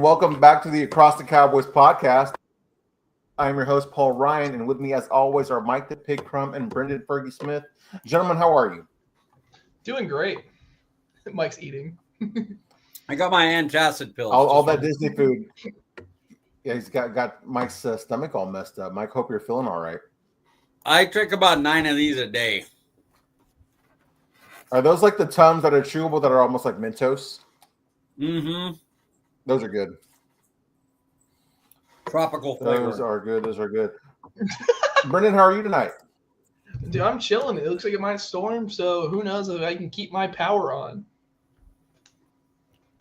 welcome back to the Across the Cowboys podcast. I'm your host, Paul Ryan, and with me, as always, are Mike the Pig Crum and Brenden Fergy Smith. Gentlemen, how are you? Doing great. Mike's eating. I got my antacid pills. All that Disney food. Yeah, he's got Mike's stomach all messed up. Mike, hope you're feeling all right. I drink about 9 of these a day. Are those like the Tums that are chewable that are almost like Mentos? Mm-hmm. Those are good. Tropical flavor. Those are good. Brenden, how are you tonight? Dude, I'm chilling. It looks like it might storm, so who knows if I can keep my power on.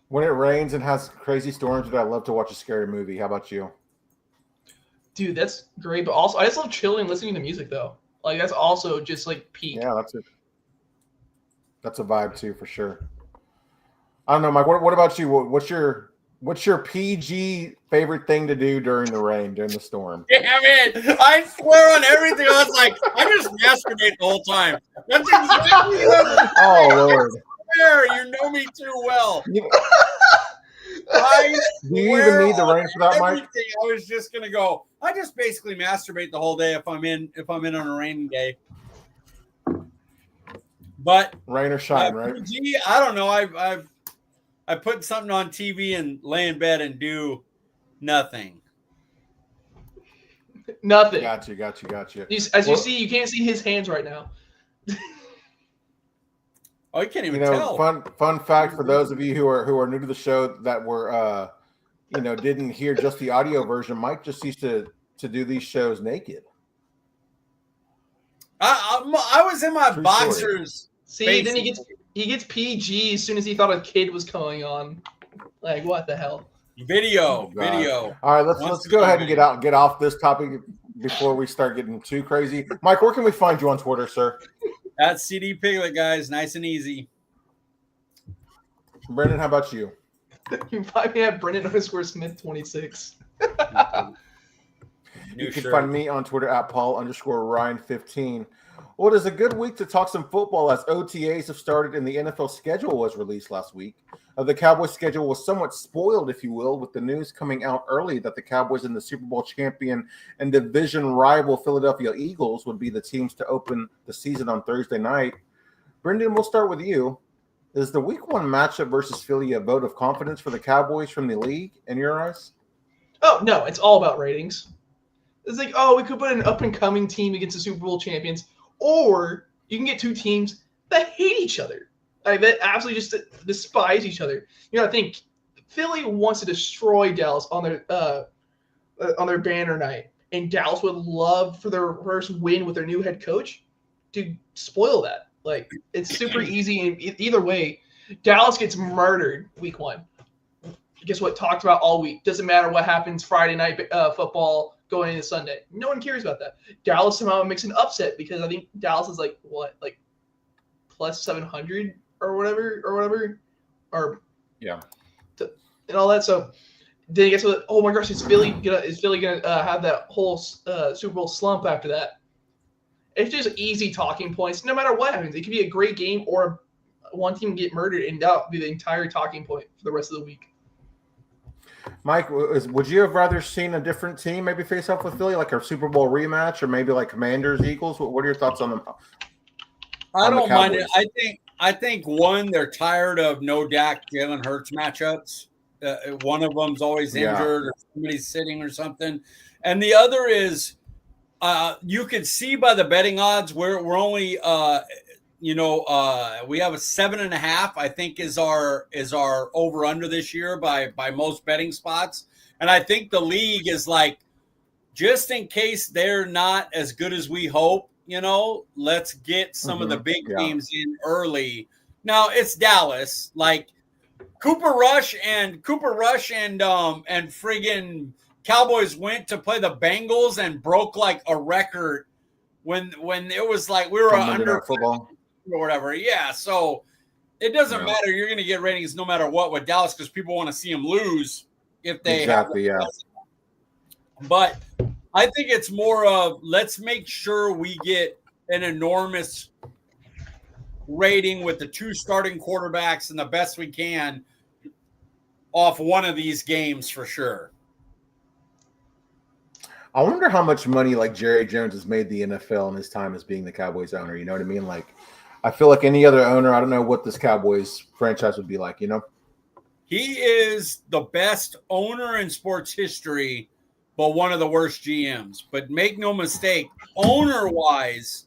When it rains and has crazy storms, I love to watch a scary movie. How about you? Dude, that's great. But also, I just love chilling and listening to music, though. Like, that's also just, like, peak. Yeah, that's a vibe, too, for sure. I don't know, Mike. What about you? What's your PG favorite thing to do during the rain, during the storm? Damn it! I swear on everything. I was like, I just masturbate the whole time. That's exactly what Oh, Lord. you know me too well. Do you even need the rain for that, Mike? I was just gonna go. I just basically masturbate the whole day if I'm in on a rainy day. But rain or shine, right? PG, I don't know. I put something on TV and lay in bed and do nothing. Nothing. Got you. You see, you can't see his hands right now. Oh, you can't even tell. Fun fact for those of you who are new to the show that were didn't hear just the audio version. Mike just used to do these shows naked. I was in my boxers. See, basically. then he gets PG as soon as he thought a kid was going on. Like, what the hell? Video. All right, let's go ahead and get off this topic before we start getting too crazy. Mike, where can we find you on Twitter, sir? That's CD Piglet, guys. Nice and easy. Brenden, how about you? You can find me at Brenden_Smith26. You can find me on Twitter at Paul_Ryan15. Well, it is a good week to talk some football as OTAs have started and the NFL schedule was released last week. The Cowboys schedule was somewhat spoiled, if you will, with the news coming out early that the Cowboys and the Super Bowl champion and division rival Philadelphia Eagles would be the teams to open the season on Thursday night. Brenden, we'll start with you. Is the Week 1 matchup versus Philly a vote of confidence for the Cowboys from the league in your eyes? Oh, no, it's all about ratings. It's like, we could put an up-and-coming team against the Super Bowl champions, or you can get two teams that hate each other. Like, that absolutely just despise each other. I think Philly wants to destroy Dallas on their banner night, and Dallas would love for their first win with their new head coach to spoil that. Like, it's super easy, and either way, Dallas gets murdered Week 1. Guess what? Talked about all week. Doesn't matter what happens Friday night football going into Sunday. No one cares about that. Dallas somehow makes an upset because I think Dallas is like plus 700 or whatever, and all that. So then guess what? Oh my gosh, is Philly gonna have that whole Super Bowl slump after that? It's just easy talking points. No matter what happens, it could be a great game or one team get murdered, and that would be the entire talking point for the rest of the week. Mike, would you have rather seen a different team maybe face off with Philly, like a Super Bowl rematch, or maybe like Commanders, Eagles? What are your thoughts on them? I don't mind it. I think one, they're tired of no Dak, Jalen Hurts matchups. One of them's always injured or somebody's sitting or something, and the other is you can see by the betting odds we're only we have a 7.5, I think is our over under this year by most betting spots. And I think the league is like, just in case they're not as good as we hope, let's get some of the big games in early. Now it's Dallas, like Cooper Rush and friggin' Cowboys went to play the Bengals and broke like a record when it was like we were under football or whatever. Yeah, so it doesn't matter. You're going to get ratings no matter what with Dallas because people want to see them lose if they But I think it's more of let's make sure we get an enormous rating with the two starting quarterbacks and the best we can off one of these games for sure. I wonder how much money like Jerry Jones has made the NFL in his time as being the Cowboys owner. You know what I mean? Like, I feel like any other owner, I don't know what this Cowboys franchise would be like, you know? He is the best owner in sports history, but one of the worst GMs. But make no mistake, owner-wise,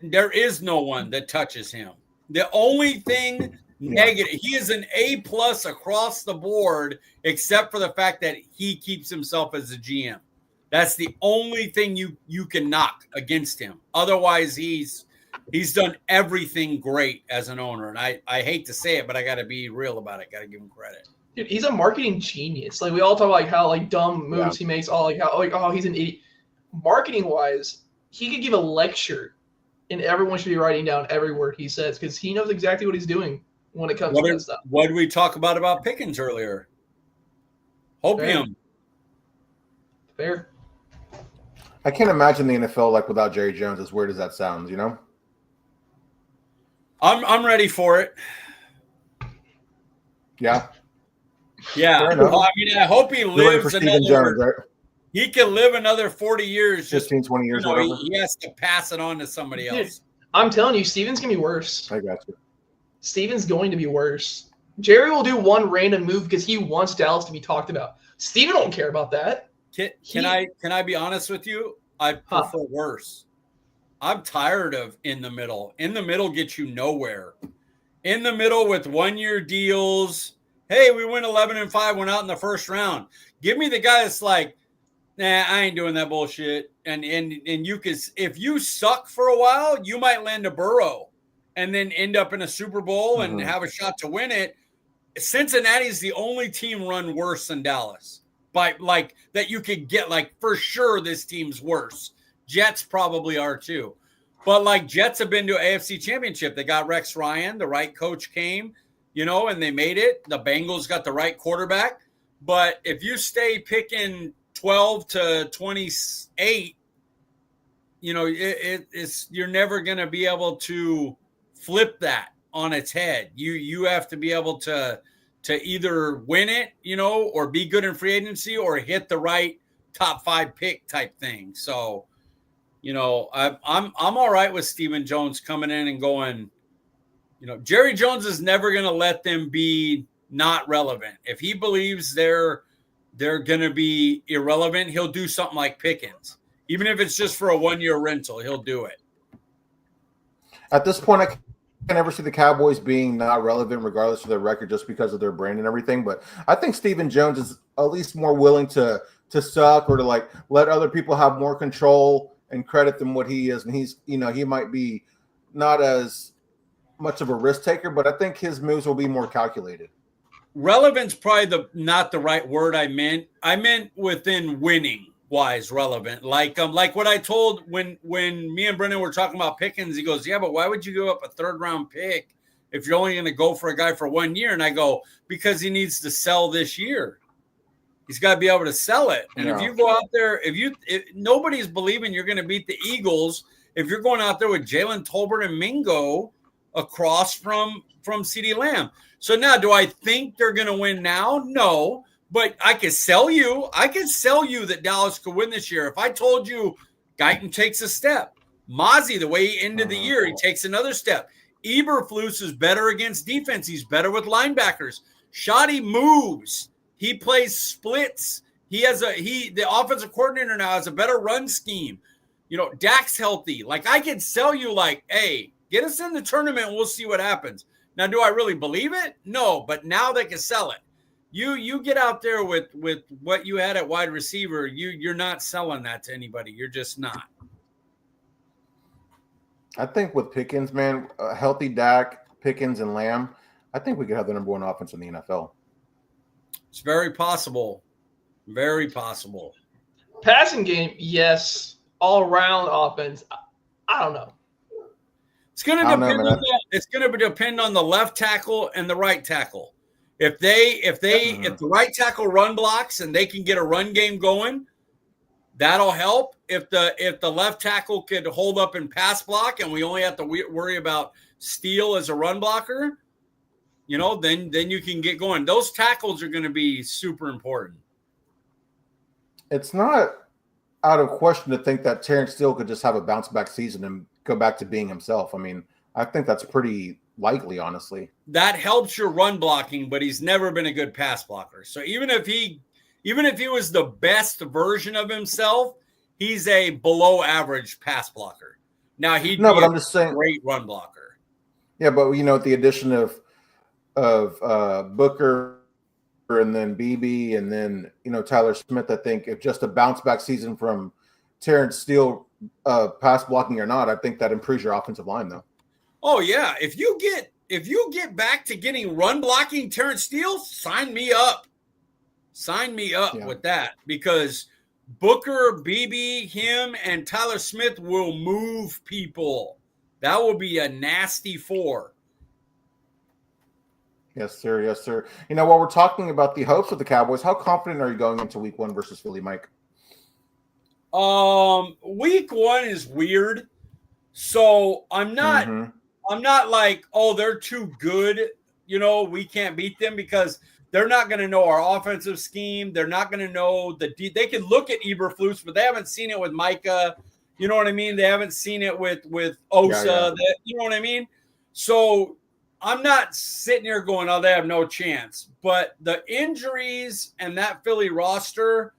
there is no one that touches him. The only thing negative, he is an A+ across the board, except for the fact that he keeps himself as a GM. That's the only thing you can knock against him. Otherwise, he's done everything great as an owner. And I hate to say it, but I got to be real about it. Got to give him credit. Dude, he's a marketing genius. Like, we all talk like how like dumb moves he makes. All like how like, oh, he's an idiot. Marketing wise, he could give a lecture, and everyone should be writing down every word he says because he knows exactly what he's doing when it comes to that stuff. What did we talk about Pickens earlier? Hopium. Fair. I can't imagine the NFL like without Jerry Jones. As weird as that sounds, you know. I'm ready for it. Yeah. Yeah. Well, I mean, I hope he lives another. Jones, right? He can live another 40 years. 15, 20 years, whatever. He has to pass it on to somebody else. Dude, I'm telling you, Steven's going to be worse. I got you. Steven's going to be worse. Jerry will do one random move because he wants Dallas to be talked about. Steven don't care about that. Can I be honest with you? I prefer worse. I'm tired of in the middle. In the middle gets you nowhere. In the middle with 1-year deals. Hey, we went 11-5, went out in the first round. Give me the guy that's like, nah, I ain't doing that bullshit. And you can, if you suck for a while, you might land a Burrow and then end up in a Super Bowl and have a shot to win it. Cincinnati's the only team run worse than Dallas. By like that you could get like for sure this team's worse. Jets probably are too. But like Jets have been to an AFC championship. They got Rex Ryan, the right coach came, and they made it. The Bengals got the right quarterback. But if you stay picking 12 to 28, it's you're never going to be able to flip that on its head. You have to be able to either win it, or be good in free agency or hit the right top 5 pick type thing. So, I'm all right with Stephen Jones coming in and going, Jerry Jones is never going to let them be not relevant. If he believes they're going to be irrelevant, he'll do something like Pickens. Even if it's just for a 1-year rental, he'll do it. At this point, I can never see the Cowboys being not relevant regardless of their record just because of their brand and everything. But I think Stephen Jones is at least more willing to suck or to like let other people have more control and credit than what he is. And he's, he might be not as much of a risk taker, but I think his moves will be more calculated. Relevant's probably not the right word I meant. I meant within winning wise relevant. Like what I told when me and Brenden were talking about Pickens, he goes, yeah, but why would you give up a 3rd round pick if you're only going to go for a guy for 1 year? And I go, because he needs to sell this year. He's got to be able to sell it. And if you go out there, if nobody's believing you're going to beat the Eagles, if you're going out there with Jalen Tolbert and Mingo across from CeeDee Lamb. So now, do I think they're going to win now? No, but I could sell you. I could sell you that Dallas could win this year. If I told you Guyton takes a step, Mozzie, the way he ended the year, he takes another step. Eberflus is better against defense. He's better with linebackers. Schotty moves. He plays splits. The offensive coordinator now has a better run scheme. Dak's healthy. Like, I could sell you like, hey, get us in the tournament and we'll see what happens. Now, do I really believe it? No, but now they can sell it. You get out there with what you had at wide receiver, you're not selling that to anybody. You're just not. I think with Pickens, man, healthy Dak, Pickens, and Lamb, I think we could have the number 1 offense in the NFL. It's very possible. Very possible. Passing game, yes. All-around offense, I don't know. It's going to depend on the left tackle and the right tackle. If the right tackle run blocks and they can get a run game going, that'll help. If the left tackle could hold up and pass block and we only have to worry about Steele as a run blocker, then you can get going. Those tackles are going to be super important. It's not out of question to think that Terrence Steele could just have a bounce back season and go back to being himself. I mean, I think that's pretty likely, honestly. That helps your run blocking, but he's never been a good pass blocker. So even if he was the best version of himself, he's a below average pass blocker. Now I'm just saying, great run blocker. Yeah, but with the addition of Booker and then BB and then Tyler Smith, I think if just a bounce back season from Terrence Steele, pass blocking or not, I think that improves your offensive line though. Oh yeah, if you get back to getting run blocking Terrence Steele, sign me up. Sign me up with that, because Booker, BB, him, and Tyler Smith will move people. That will be a nasty four. Yes, sir. Yes, sir. While we're talking about the hopes of the Cowboys, how confident are you going into Week 1 versus Philly, Mike? Week 1 is weird, so I'm not. I'm not like, oh, they're too good. We can't beat them, because they're not going to know our offensive scheme. They're not going to know they can look at Eberflus, but they haven't seen it with Micah. You know what I mean? They haven't seen it with Osa. Yeah. You know what I mean? So I'm not sitting here going, oh, they have no chance. But the injuries and that Philly roster,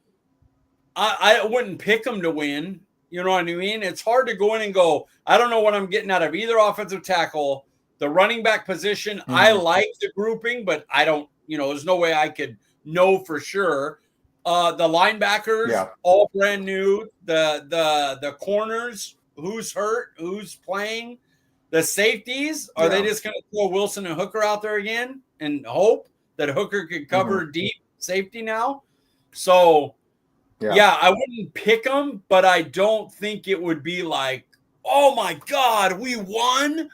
I wouldn't pick them to win. You know what I mean? It's hard to go in and go, I don't know what I'm getting out of either offensive tackle. The running back position, I like the grouping, but I don't, there's no way I could know for sure. The linebackers, all brand new. The corners, who's hurt, who's playing. The safeties, are they just going to throw Wilson and Hooker out there again and hope that Hooker could cover deep safety now? So, yeah, I wouldn't pick them, but I don't think it would be like, oh, my God, we won.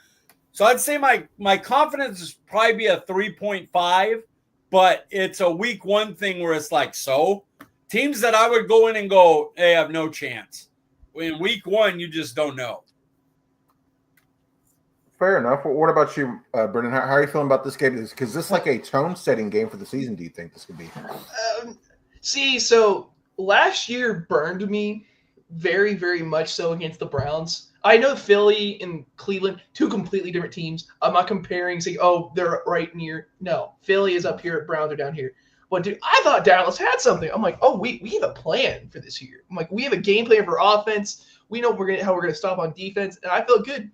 So I'd say my confidence is probably be a 3.5, but it's a Week 1 thing where it's like, so teams that I would go in and go, hey, I have no chance. In Week 1, you just don't know. Fair enough. What about you, Brenden? How are you feeling about this game? Is this like a tone-setting game for the season, do you think this could be? So last year burned me very, very much so against the Browns. I know Philly and Cleveland, two completely different teams. I'm not comparing, saying, oh, they're right near. No, Philly is up here, Browns are down here. But, dude, I thought Dallas had something. I'm like, oh, we have a plan for this year. I'm like, we have a game plan for offense. We know how we're gonna stop on defense, and I feel good.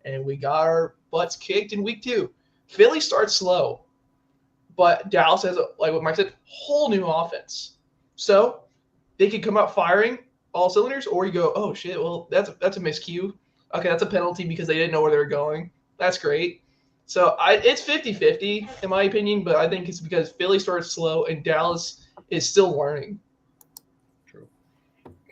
And we got our butts kicked in Week 2. Philly starts slow, but Dallas has, like what Mike said, whole new offense. So they could come out firing all cylinders, or you go, oh shit, well that's a miscue. Okay, that's a penalty because they didn't know where they were going. That's great. So it's 50-50 in my opinion, but I think it's because Philly starts slow and Dallas is still learning. True.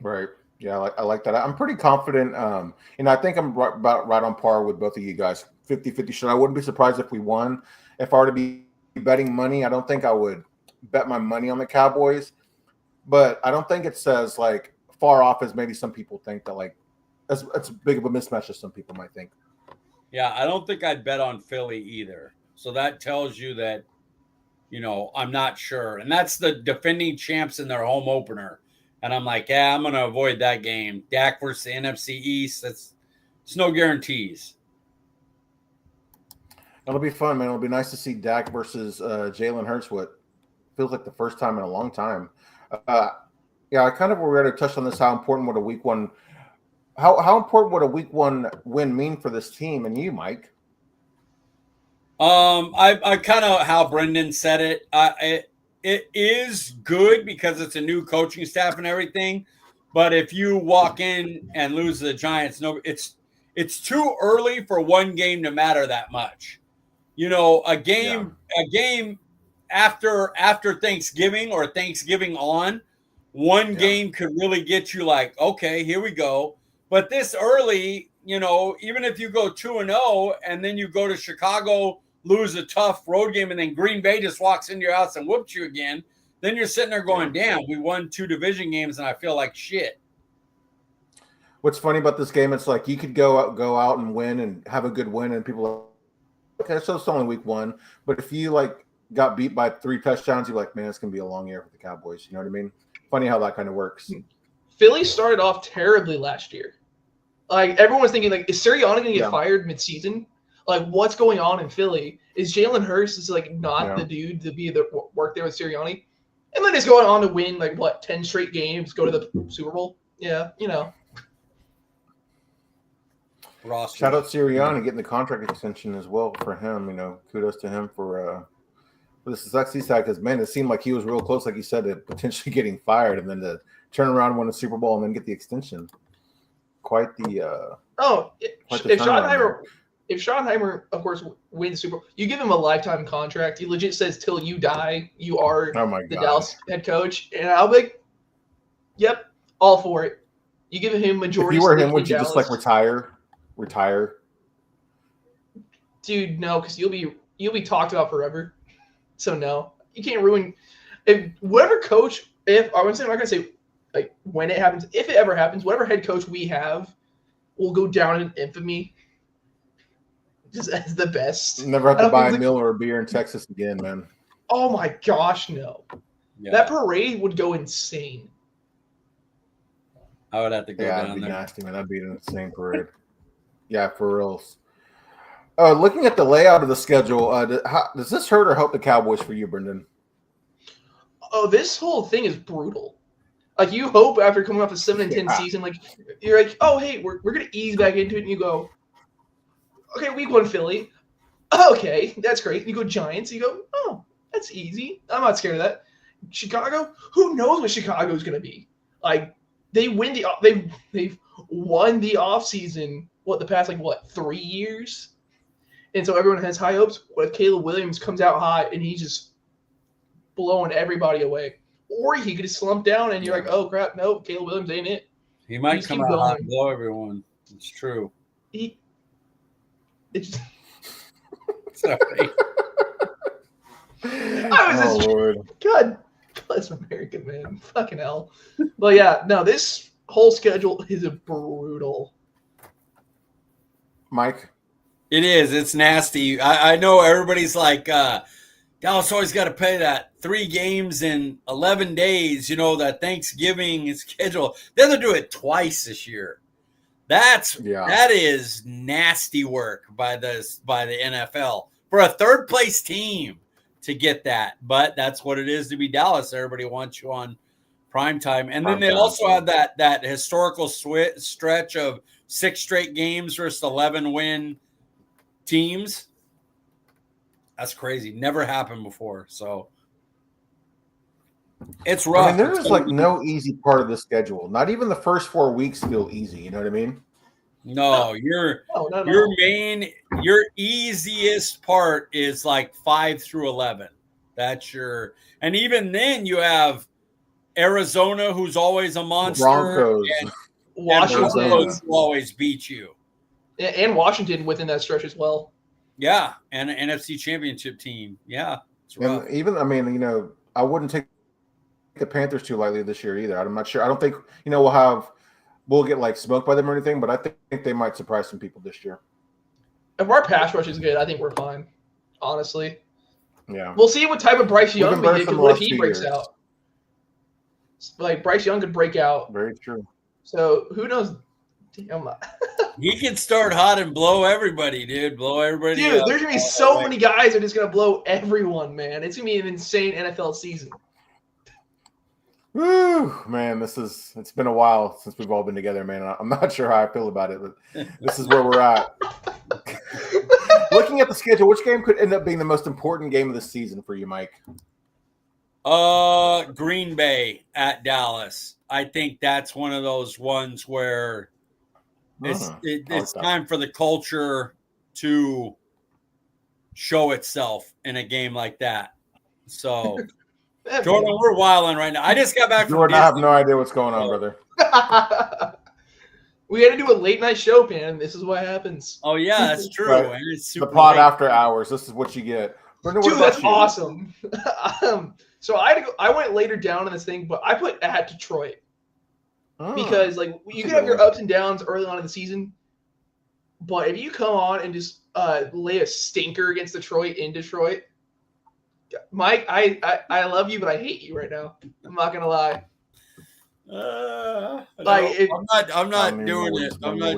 Right. Yeah, I like that. I'm pretty confident. I think I'm about right on par with both of you guys. 50-50 shot. I wouldn't be surprised if we won. If I were to be betting money, I don't think I would bet my money on the Cowboys. But I don't think it's as like far off as maybe some people think, that like it's big of a mismatch as some people might think. Yeah, I don't think I'd bet on Philly either. So that tells you that, I'm not sure. And that's the defending champs in their home opener. And I'm like, I'm going to avoid that game. Dak versus the NFC East, it's no guarantees. It'll be fun, man. It'll be nice to see Dak versus Jalen Hurts. What feels like the first time in a long time. I kind of already touched on this. How important would a Week 1? How important would a Week 1 win mean for this team and you, Mike? I kind of how Brenden said it. It is good because it's a new coaching staff and everything. But if you walk in and lose to the Giants, it's too early for one game to matter that much. A game after Thanksgiving or Thanksgiving on, one game could really get you like, okay, here we go. But this early, even if you go 2-0 and then you go to Chicago, lose a tough road game, and then Green Bay just walks into your house and whoops you again, then you're sitting there going, damn, we won 2 division games and I feel like shit. What's funny about this game, it's like you could go out and win and have a good win, and people okay, so it's only week 1. But if you like got beat by 3 touchdowns, you're like, man, it's gonna be a long year for the Cowboys. You know what I mean? Funny how that kind of works. Philly started off terribly last year. Like everyone was thinking, like, is Sirianni gonna get fired midseason? Like, what's going on in Philly? Is Jalen Hurts is like not the dude to be the work there with Sirianni? And then he's going on to win like 10 straight games, go to the Super Bowl. Yeah, you know. Roster. Shout out Sirianni getting the contract extension as well for him. You know, kudos to him for the success he's had, because man, it seemed like he was real close, like you said, to potentially getting fired, and then to turn around and win a Super Bowl and then get the extension. Quite the if Schottenheimer, of course, wins Super Bowl, you give him a lifetime contract. He legit says, till you die, you are the Dallas head coach. And I'll be like, yep, all for it. You give him majority. If you were him, would you just like retire? Dude, no, because you'll be talked about forever. So no, you can't ruin. If whatever coach, I'm not gonna say like when it happens, if it ever happens, whatever head coach we have will go down in infamy. Just as the best. Never have to buy a meal or a beer in Texas again, man. Oh my gosh, no. Yeah. That parade would go insane. I would have to go down that'd be there. Nasty, man. That'd be an insane parade. Yeah, for reals. Looking at the layout of the schedule, does this hurt or help the Cowboys for you, Brenden? Oh, this whole thing is brutal. Like, you hope after coming off a 7-10 season, like, you're like, oh, hey, we're going to ease back into it, and you go, okay, week 1 Philly. Okay, that's great. You go Giants. You go, oh, that's easy. I'm not scared of that. Chicago, who knows what Chicago's going to be? Like, they've won the offseason, the past, 3 years? And so everyone has high hopes. What if Caleb Williams comes out hot and he's just blowing everybody away? Or he could just slump down and you're like, oh, crap, no, Caleb Williams ain't it. He might come out hot and blow everyone. It's true. Sorry. Lord. God bless America, man. Fucking hell. But yeah, no, this whole schedule is brutal. Mike? It is. It's nasty. I know everybody's like, Dallas always got to play that 3 games in 11 days, that Thanksgiving schedule. They're going to do it twice this year. That is nasty work by the NFL for a third place team to get that. But that's what it is to be Dallas. Everybody wants you on primetime. And then they also have that historical stretch of 6 straight games versus 11 win teams. That's crazy. Never happened before. So it's rough. I mean, there's no easy part of the schedule. Not even the first 4 weeks feel easy. You know what I mean? No, your easiest part is 5 through 11. That's and even then you have Arizona, who's always a monster, Broncos, and Washington will always beat you, and Washington within that stretch as well. Yeah, and an NFC Championship team. Yeah, it's rough. And even I wouldn't take the Panthers too lightly this year either. I'm not sure. I don't think we'll get smoked by them or anything, but I think they might surprise some people this year. If our pass rush is good, I think we're fine. Honestly, yeah. We'll see what type of Bryce Young we get. Because what if he breaks out? Bryce Young could break out. Very true. So who knows? Damn. He can start hot and blow everybody, dude. Blow everybody. Dude, there's gonna be so many guys that are just gonna blow everyone, man. It's gonna be an insane NFL season. Woo, man, it's been a while since we've all been together, man. I'm not sure how I feel about it, but this is where we're at. Looking at the schedule, which game could end up being the most important game of the season for you, Mike? Green Bay at Dallas. I think that's one of those ones where it's time for the culture to show itself in a game like that. So Jordan, we're wilding right now. I just got back from Jordan, I have no idea what's going on, brother. We had to do a late night show, man. This is what happens. Oh, yeah, that's true. Right. It's super the pod late. After hours. This is what you get. Brenden, dude, that's awesome. So I had to go. I went later down in this thing, but I put at Detroit because you can have your ups and downs early on in the season, but if you come on and just lay a stinker against Detroit in Detroit. Mike, I love you, but I hate you right now. I'm not gonna lie. I'm not doing it. I'm not.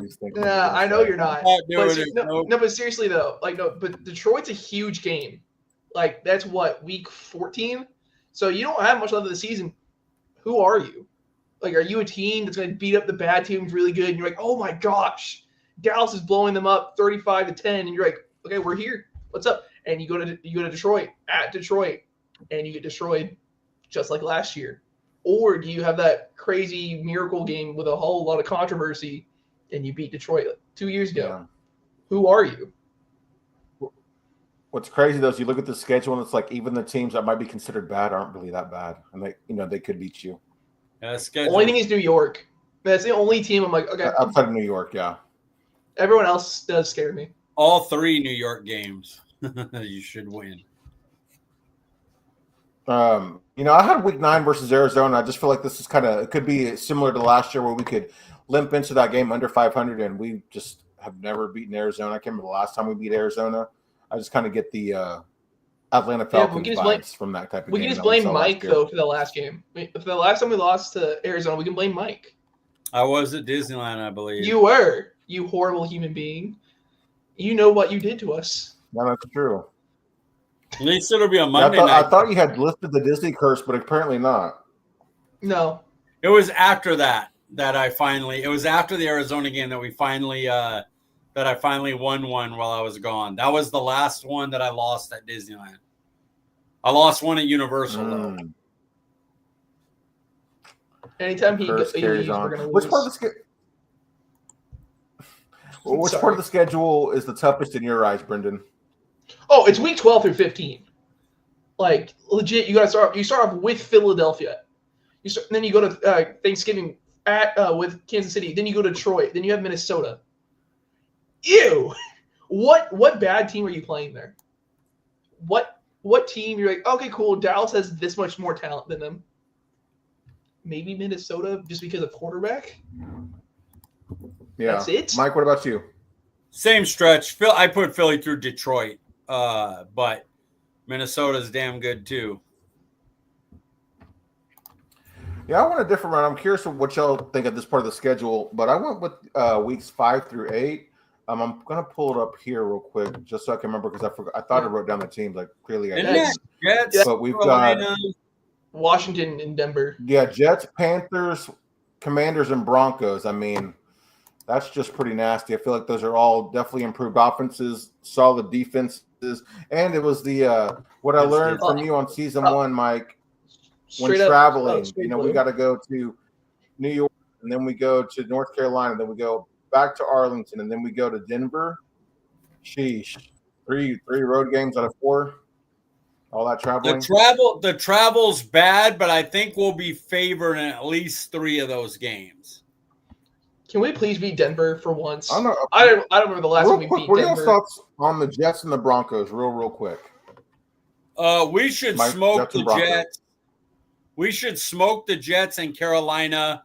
I know you're not. Doing it. No, but seriously though, but Detroit's a huge game. Like that's what, week 14. So you don't have much left of the season. Who are you? Like, are you a team that's going to beat up the bad teams really good? And you're like, oh my gosh, Dallas is blowing them up 35-10, and you're like, okay, we're here. What's up? And you go to Detroit, at Detroit, and you get destroyed just like last year. Or do you have that crazy miracle game with a whole lot of controversy and you beat Detroit 2 years ago? Yeah. Who are you? What's crazy though is you look at the schedule and it's like even the teams that might be considered bad aren't really that bad, and they could beat you. Only thing is New York. That's the only team I'm like, okay. Outside of New York, yeah. Everyone else does scare me. All 3 New York games you should win. I had week 9 versus Arizona. I just feel like this is it could be similar to last year where we could limp into that game under 500, and we just have never beaten Arizona. I can't remember the last time we beat Arizona. I just kind of get the Atlanta Falcons vibes from that type of game. We can just blame Mike, though, for the last game. For the last time we lost to Arizona, we can blame Mike. I was at Disneyland, I believe. You were, you horrible human being. You know what you did to us. No, that's true. At least it'll be on Monday night. I thought you had listed the Disney curse, but apparently not. No. It was after that it was after the Arizona game that we finally that I finally won one while I was gone. That was the last one that I lost at Disneyland. I lost one at Universal though. Anytime he carries on. We're gonna lose. Which part of the schedule is the toughest in your eyes, Brenden? Oh, it's week 12 through 15. Like legit, you start off with Philadelphia. Then you go to Thanksgiving with Kansas City. Then you go to Detroit. Then you have Minnesota. Ew! What bad team are you playing there? What team you're like, okay, cool, Dallas has this much more talent than them? Maybe Minnesota just because of quarterback? Yeah. That's it? Mike, what about you? Same stretch. I put Philly through Detroit, but Minnesota's damn good too. Yeah, I went a different route. I'm curious what y'all think of this part of the schedule, but I went with weeks 5 through 8. I'm going to pull it up here real quick just so I can remember because I thought I wrote down the teams. Like clearly I did. Jets, but we've got Washington and Denver. Yeah, Jets, Panthers, Commanders, and Broncos. I mean, that's just pretty nasty. I feel like those are all definitely improved offenses, solid defenses, and it was the what I learned from you on season 1, Mike. When traveling, we got to go to New York, and then we go to North Carolina, then we go back to Arlington, and then we go to Denver. Sheesh, three road games out of 4. All that traveling. The travel's bad, but I think we'll be favored in at least 3 of those games. Can we please beat Denver for once? I don't remember the last time we beat Denver. What are your thoughts on the Jets and the Broncos, real quick? We should smoke the Jets. We should smoke the Jets and Carolina.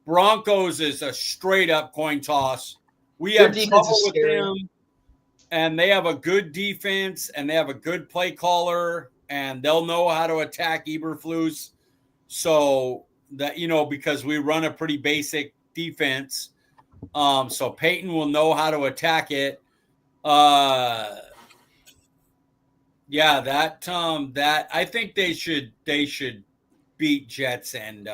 Broncos is a straight-up coin toss. We have trouble with them, and they have a good defense, and they have a good play caller, and they'll know how to attack Eberflus. So that because we run a pretty basic defense, so Peyton will know how to attack it. That I think they should beat Jets and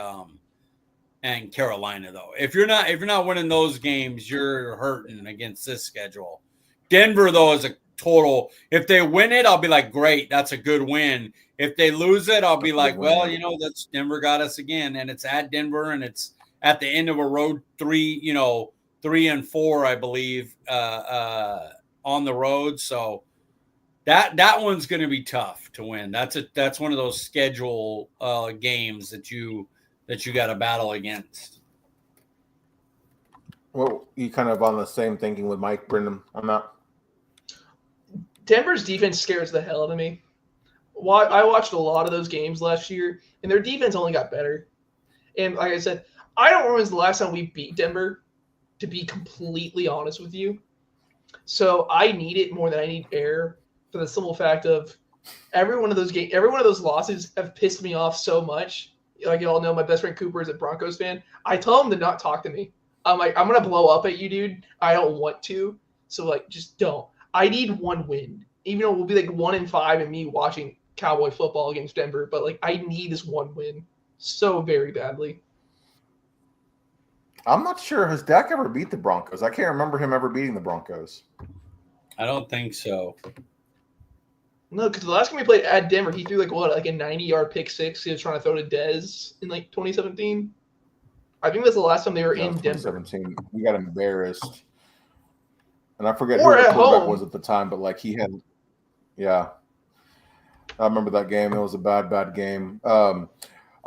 Carolina though. If you're not winning those games, you're hurting against this schedule. Denver though is a total. If they win it, I'll be like, great, that's a good win. If they lose it, I'll be like, well, that's Denver got us again, and it's at Denver, and it's at the end of a road 3 and 4, I believe, on the road. So that one's going to be tough to win. That's one of those schedule games that you got to battle against. Well, you kind of on the same thinking with Mike, Brenden. I'm not. Denver's defense scares the hell out of me. I watched a lot of those games last year, and their defense only got better. And like I said, I don't remember the last time we beat Denver, to be completely honest with you. So I need it more than I need air for the simple fact of every one of those losses have pissed me off so much. Like you all know, my best friend Cooper is a Broncos fan. I tell him to not talk to me. I'm like, I'm gonna blow up at you, dude. I don't want to. So like, just don't. I need one win, even though we'll be like 1-5 and me watching Cowboy football against Denver. But like, I need this one win so very badly. I'm not sure. Has Dak ever beat the Broncos? I can't remember him ever beating the Broncos. I don't think so. No, because the last time we played at Denver, he threw like a 90-yard pick six. He was trying to throw to Dez in like 2017. I think that's the last time they were in Denver. 2017. We got embarrassed. And I forget Or who the at quarterback home. was at the time, but like he had, yeah. I remember that game. It was a bad game. I'm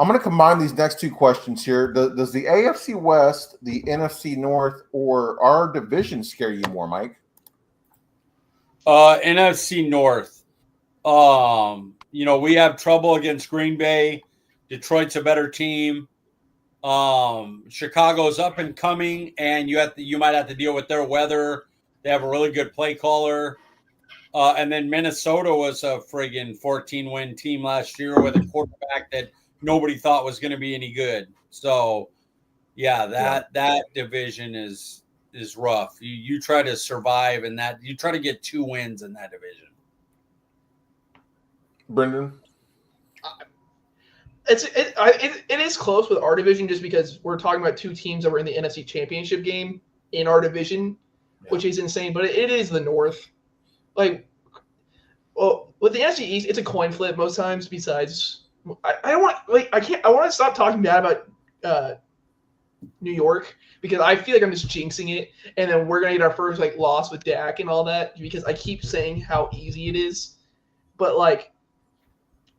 going to combine these next two questions here. Does the AFC West, the NFC North, or our division scare you more, Mike? NFC North. We have trouble against Green Bay. Detroit's a better team. Chicago's up and coming, and you might have to deal with their weather. They have a really good play caller. And then Minnesota was a friggin' 14-win team last year with a quarterback that nobody thought was going to be any good. So, yeah, that division is rough. You try to survive in that. You try to get 2 wins in that division. Brenden? It is close with our division just because we're talking about 2 teams that were in the NFC Championship game in our division, which is insane. But it is the North. Like, well, with the NFC East, it's a coin flip most times. Besides, I don't want I want to stop talking bad about New York because I feel like I'm just jinxing it, and then we're gonna get our first loss with Dak and all that because I keep saying how easy it is, but like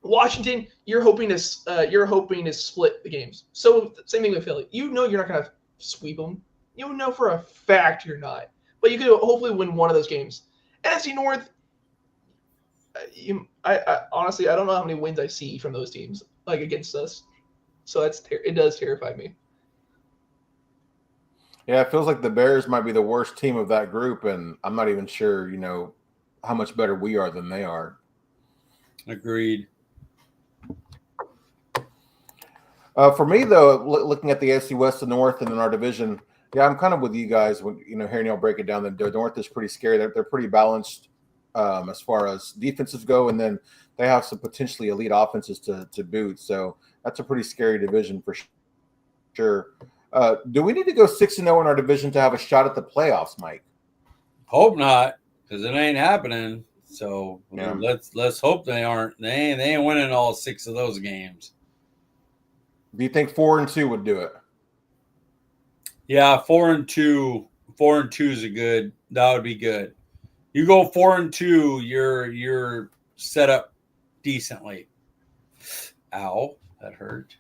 Washington, you're hoping to split the games. So same thing with Philly. You know you're not gonna sweep them. You know for a fact you're not, but you could hopefully win one of those games. NFC North. I honestly I don't know how many wins I see from those teams against us, so it does terrify me. Yeah, it feels like the Bears might be the worst team of that group, and I'm not even sure, how much better we are than they are. Agreed. For me, though, looking at the AFC West and North and in our division, yeah, I'm kind of with you guys when hearing y'all break it down. The North is pretty scary. They're pretty balanced as far as defenses go, and then they have some potentially elite offenses to boot. So that's a pretty scary division for sure. Do we need to go 6-0 in our division to have a shot at the playoffs, Mike? Hope not, because it ain't happening. So yeah. let's hope they aren't. They ain't winning all 6 of those games. Do you think 4-2 would do it? Yeah, 4-2. 4-2 is that would be good. You go 4-2, you're set up decently. Ow, that hurt.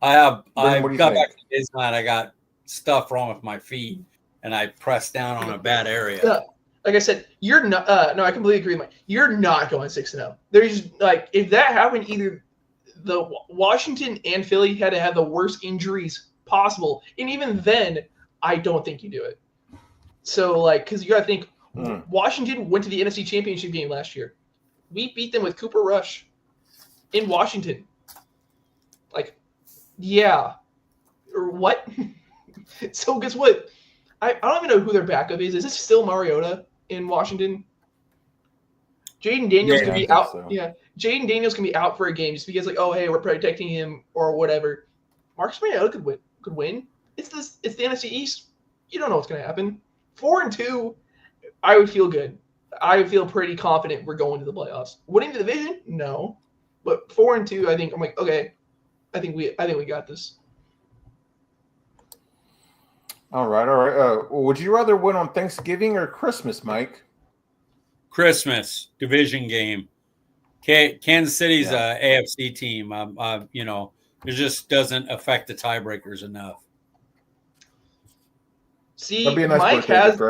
I got back to Disneyland. I got stuff wrong with my feet, and I pressed down on a bad area. Yeah. Like I said, you're not. No, I completely agree. You're not going 6-0. There's if that happened, either the Washington and Philly had to have the worst injuries possible, and even then, I don't think you do it. So because you got to think, Washington went to the NFC Championship game last year. We beat them with Cooper Rush in Washington. Yeah, or what? So guess what? I don't even know who their backup is. Is it still Mariota in Washington? Jaden Daniels can be out. So. Yeah, Jaden Daniels can be out for a game just because hey, we're protecting him or whatever. Marcus Mariota could win. It's the NFC East. You don't know what's gonna happen. 4-2, I would feel good. I would feel pretty confident we're going to the playoffs. Winning the division, no, but 4-2, I think I'm okay. I think we got this. All right. Would you rather win on Thanksgiving or Christmas, Mike? Christmas division game. Kansas City's a AFC team. It just doesn't affect the tiebreakers enough. See, that'd be a nice Mike birthday gift,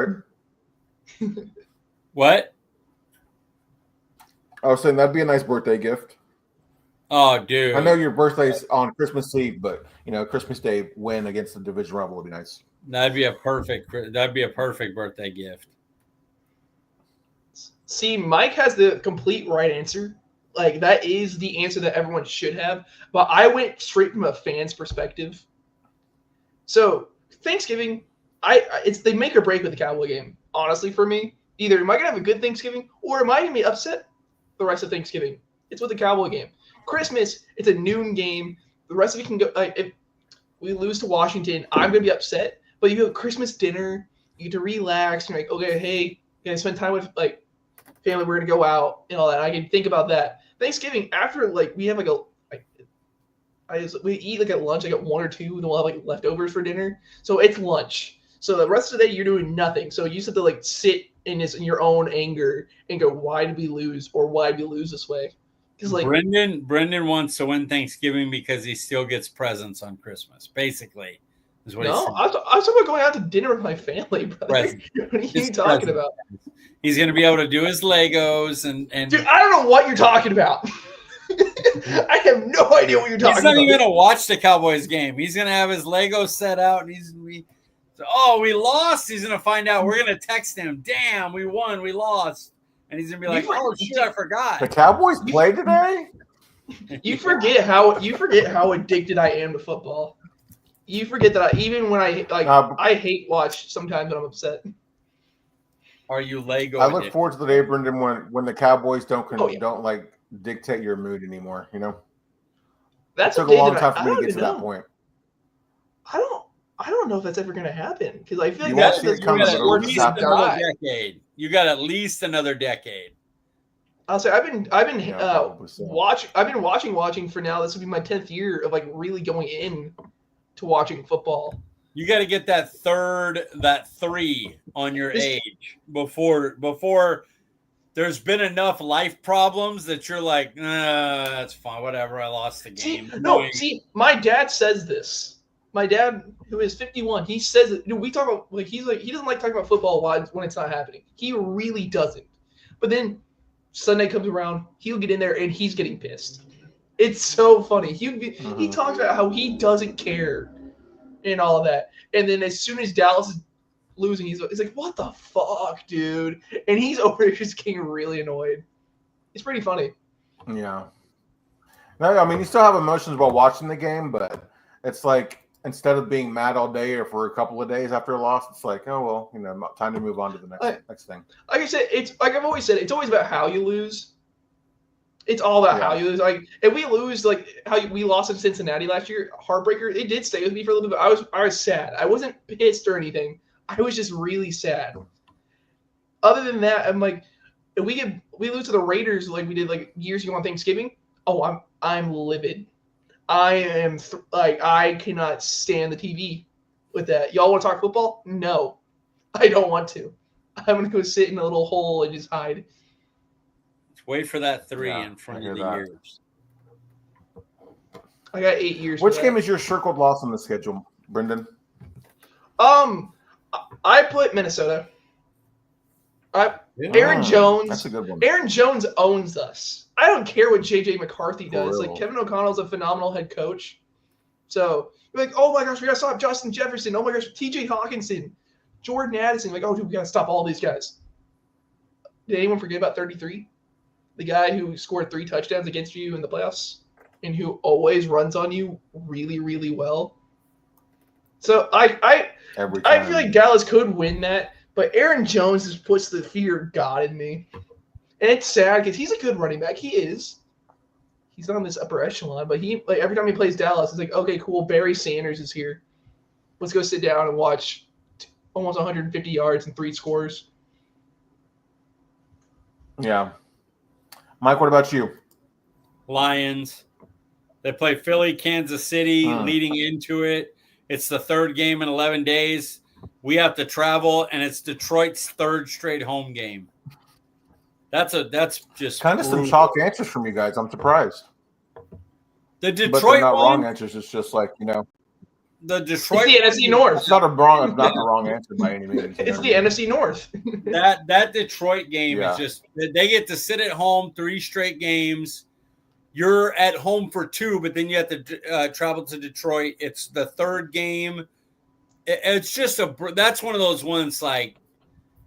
right? What? I was saying that'd be a nice birthday gift. Oh, dude! I know your birthday's on Christmas Eve, but Christmas Day win against the division rival would be nice. That'd be a perfect birthday gift. See, Mike has the complete right answer. Like, that is the answer that everyone should have. But I went straight from a fan's perspective. So, Thanksgiving, it's the make or break with the Cowboy game. Honestly, for me, either am I gonna have a good Thanksgiving or am I gonna be upset the rest of Thanksgiving? It's with the Cowboy game. Christmas, it's a noon game. The rest of it can go. Like, if we lose to Washington, I'm gonna be upset. But you have Christmas dinner, you get to relax. You're like, okay, hey, gonna spend time with like family. We're gonna go out and all that. I can think about that. Thanksgiving, after like we have like we eat like at lunch, like at 1 or 2, and then we'll have like leftovers for dinner. So it's lunch. So the rest of the day you're doing nothing. So you just have to like sit in your own anger and go, why did we lose, or why did we lose this way? Because like Brenden wants to win Thanksgiving because he still gets presents on Christmas. Basically, is what no, he's saying. I was talking about going out to dinner with my family, brother. What are you talking about? He's going to be able to do his Legos and Dude, I don't know what you're talking about. I have no idea what you're talking about. He's not even going to watch the Cowboys game. He's going to have his Legos set out, and he's going to be, we lost. He's going to find out. We're going to text him, damn, we won, we lost. And he's going to be like, oh, shit, I forgot. The Cowboys played today? You forget how addicted I am to football. You forget that even when I hate watch sometimes when I'm upset. Are you Lego? I look forward to the day, Brenden, when the Cowboys don't like dictate your mood anymore. You know, It took a long time for me to get to that point. I don't know if that's ever going to happen because I feel like that's decade. You got at least another decade. I'll say I've been watching for now. This will be my 10th year of like really going in to watching football. You got to get that 3 on your age before there's been enough life problems that you're like, that's fine, whatever. I lost the game. My dad says this. My dad, who is 51, he says it. We talk about he doesn't like talking about football when it's not happening. He really doesn't. But then Sunday comes around, he'll get in there and he's getting pissed. It's so funny. He talks about how he doesn't care and all of that. And then as soon as Dallas is losing, he's like, what the fuck, dude? And he's over there just getting really annoyed. It's pretty funny. Yeah. No, I mean, you still have emotions while watching the game, but it's like instead of being mad all day or for a couple of days after a loss, it's like, oh, well, time to move on to the next thing. Like I said, it's like I've always said, it's always about how you lose. It's all about how you lose. Like, if we lose, like how we lost in Cincinnati last year, heartbreaker. It did stay with me for a little bit. I was sad. I wasn't pissed or anything. I was just really sad. Other than that, I'm like, if we lose to the Raiders like we did like years ago on Thanksgiving. Oh, I'm livid. I am I cannot stand the TV with that. Y'all want to talk football? No, I don't want to. I'm gonna go sit in a little hole and just hide. Wait for that 3 in front of the years. I got 8 years. Which game is your circled loss on the schedule, Brenden? I put Minnesota. Aaron Jones. That's a good one. Aaron Jones owns us. I don't care what JJ McCarthy does. Like, Kevin O'Connell's a phenomenal head coach. So you're like, oh my gosh, we gotta stop Justin Jefferson. Oh my gosh, TJ Hawkinson, Jordan Addison. Like, oh dude, we gotta stop all these guys. Did anyone forget about 33? The guy who scored 3 touchdowns against you in the playoffs and who always runs on you really, really well. So I feel like Dallas could win that, but Aaron Jones just puts the fear of God in me. And it's sad because he's a good running back. He is. He's not on this upper echelon, but every time he plays Dallas, it's like, okay, cool, Barry Sanders is here. Let's go sit down and watch almost 150 yards and 3 scores. Yeah. Mike, what about you? Lions. They play Philly, Kansas City leading into it. It's the 3rd game in 11 days. We have to travel, and it's Detroit's 3rd straight home game. That's just kind of some chalk answers from you guys. I'm surprised. The Detroit but they're not wrong answers. It's just like, the Detroit. It's the NFC North. It's not the wrong answer by any means. It's the NFC North. that Detroit game is just they get to sit at home 3 straight games. You're at home for 2, but then you have to travel to Detroit. It's the 3rd game. it's just that's one of those ones like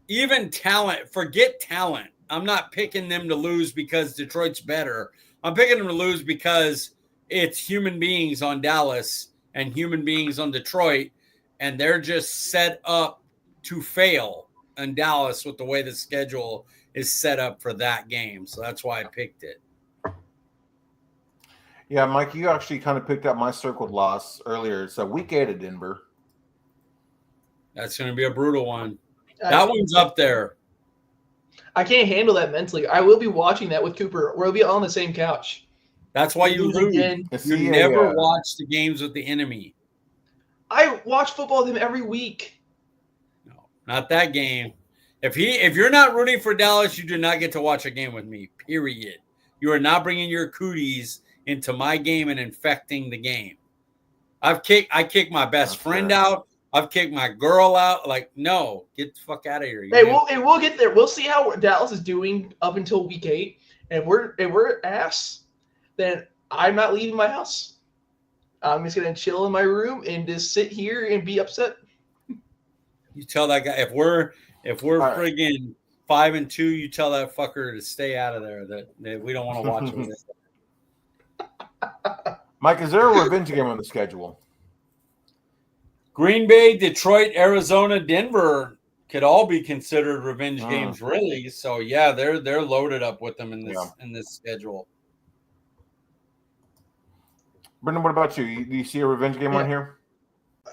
even talent, forget talent. I'm not picking them to lose because Detroit's better. I'm picking them to lose because it's human beings on Dallas and human beings on Detroit, and they're just set up to fail in Dallas with the way the schedule is set up for that game. So that's why I picked it. Yeah, Mike, you actually kind of picked up my circled loss earlier. It's week 8 at Denver. That's going to be a brutal one. That one's up there. I can't handle that mentally. I will be watching that with Cooper. We'll be on the same couch. That's why you lose. You never watch the games with the enemy. I watch football with him every week. No, not that game. If you're not rooting for Dallas, you do not get to watch a game with me, period. You are not bringing your cooties into my game and infecting the game. I kicked my best friend out. I've kicked my girl out. Like, no, get the fuck out of here. Hey, we'll get there. We'll see how Dallas is doing up until week 8. And if we're ass, then I'm not leaving my house. I'm just gonna chill in my room and just sit here and be upset. You tell that guy if we're friggin' 5-2, you tell that fucker to stay out of there. That we don't want to watch him. Mike, is there a revenge game on the schedule? Green Bay, Detroit, Arizona, Denver could all be considered revenge games, really. So yeah, they're loaded up with them in this schedule. Brenden, what about you? Do you see a revenge game on here?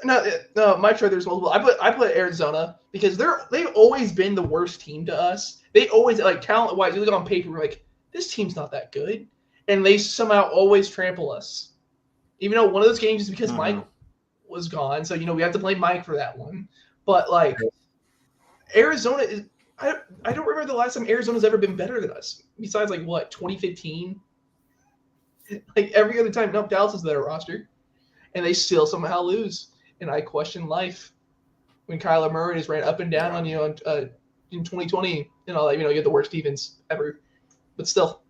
No, my sure there's multiple. I put Arizona because they've always been the worst team to us. They always, like, talent wise, you look on paper, we're like, this team's not that good, and they somehow always trample us. Even though one of those games is because Mike was gone, so we have to blame Mike for that one. But like, Arizona is, I don't remember the last time Arizona's ever been better than us. Besides, like, what, 2015? Like, every other time, no, Dallas is their roster, and they still somehow lose. And I question life when Kyler Murray just ran up and down on you in 2020 and all that. You had the worst defense ever, but still.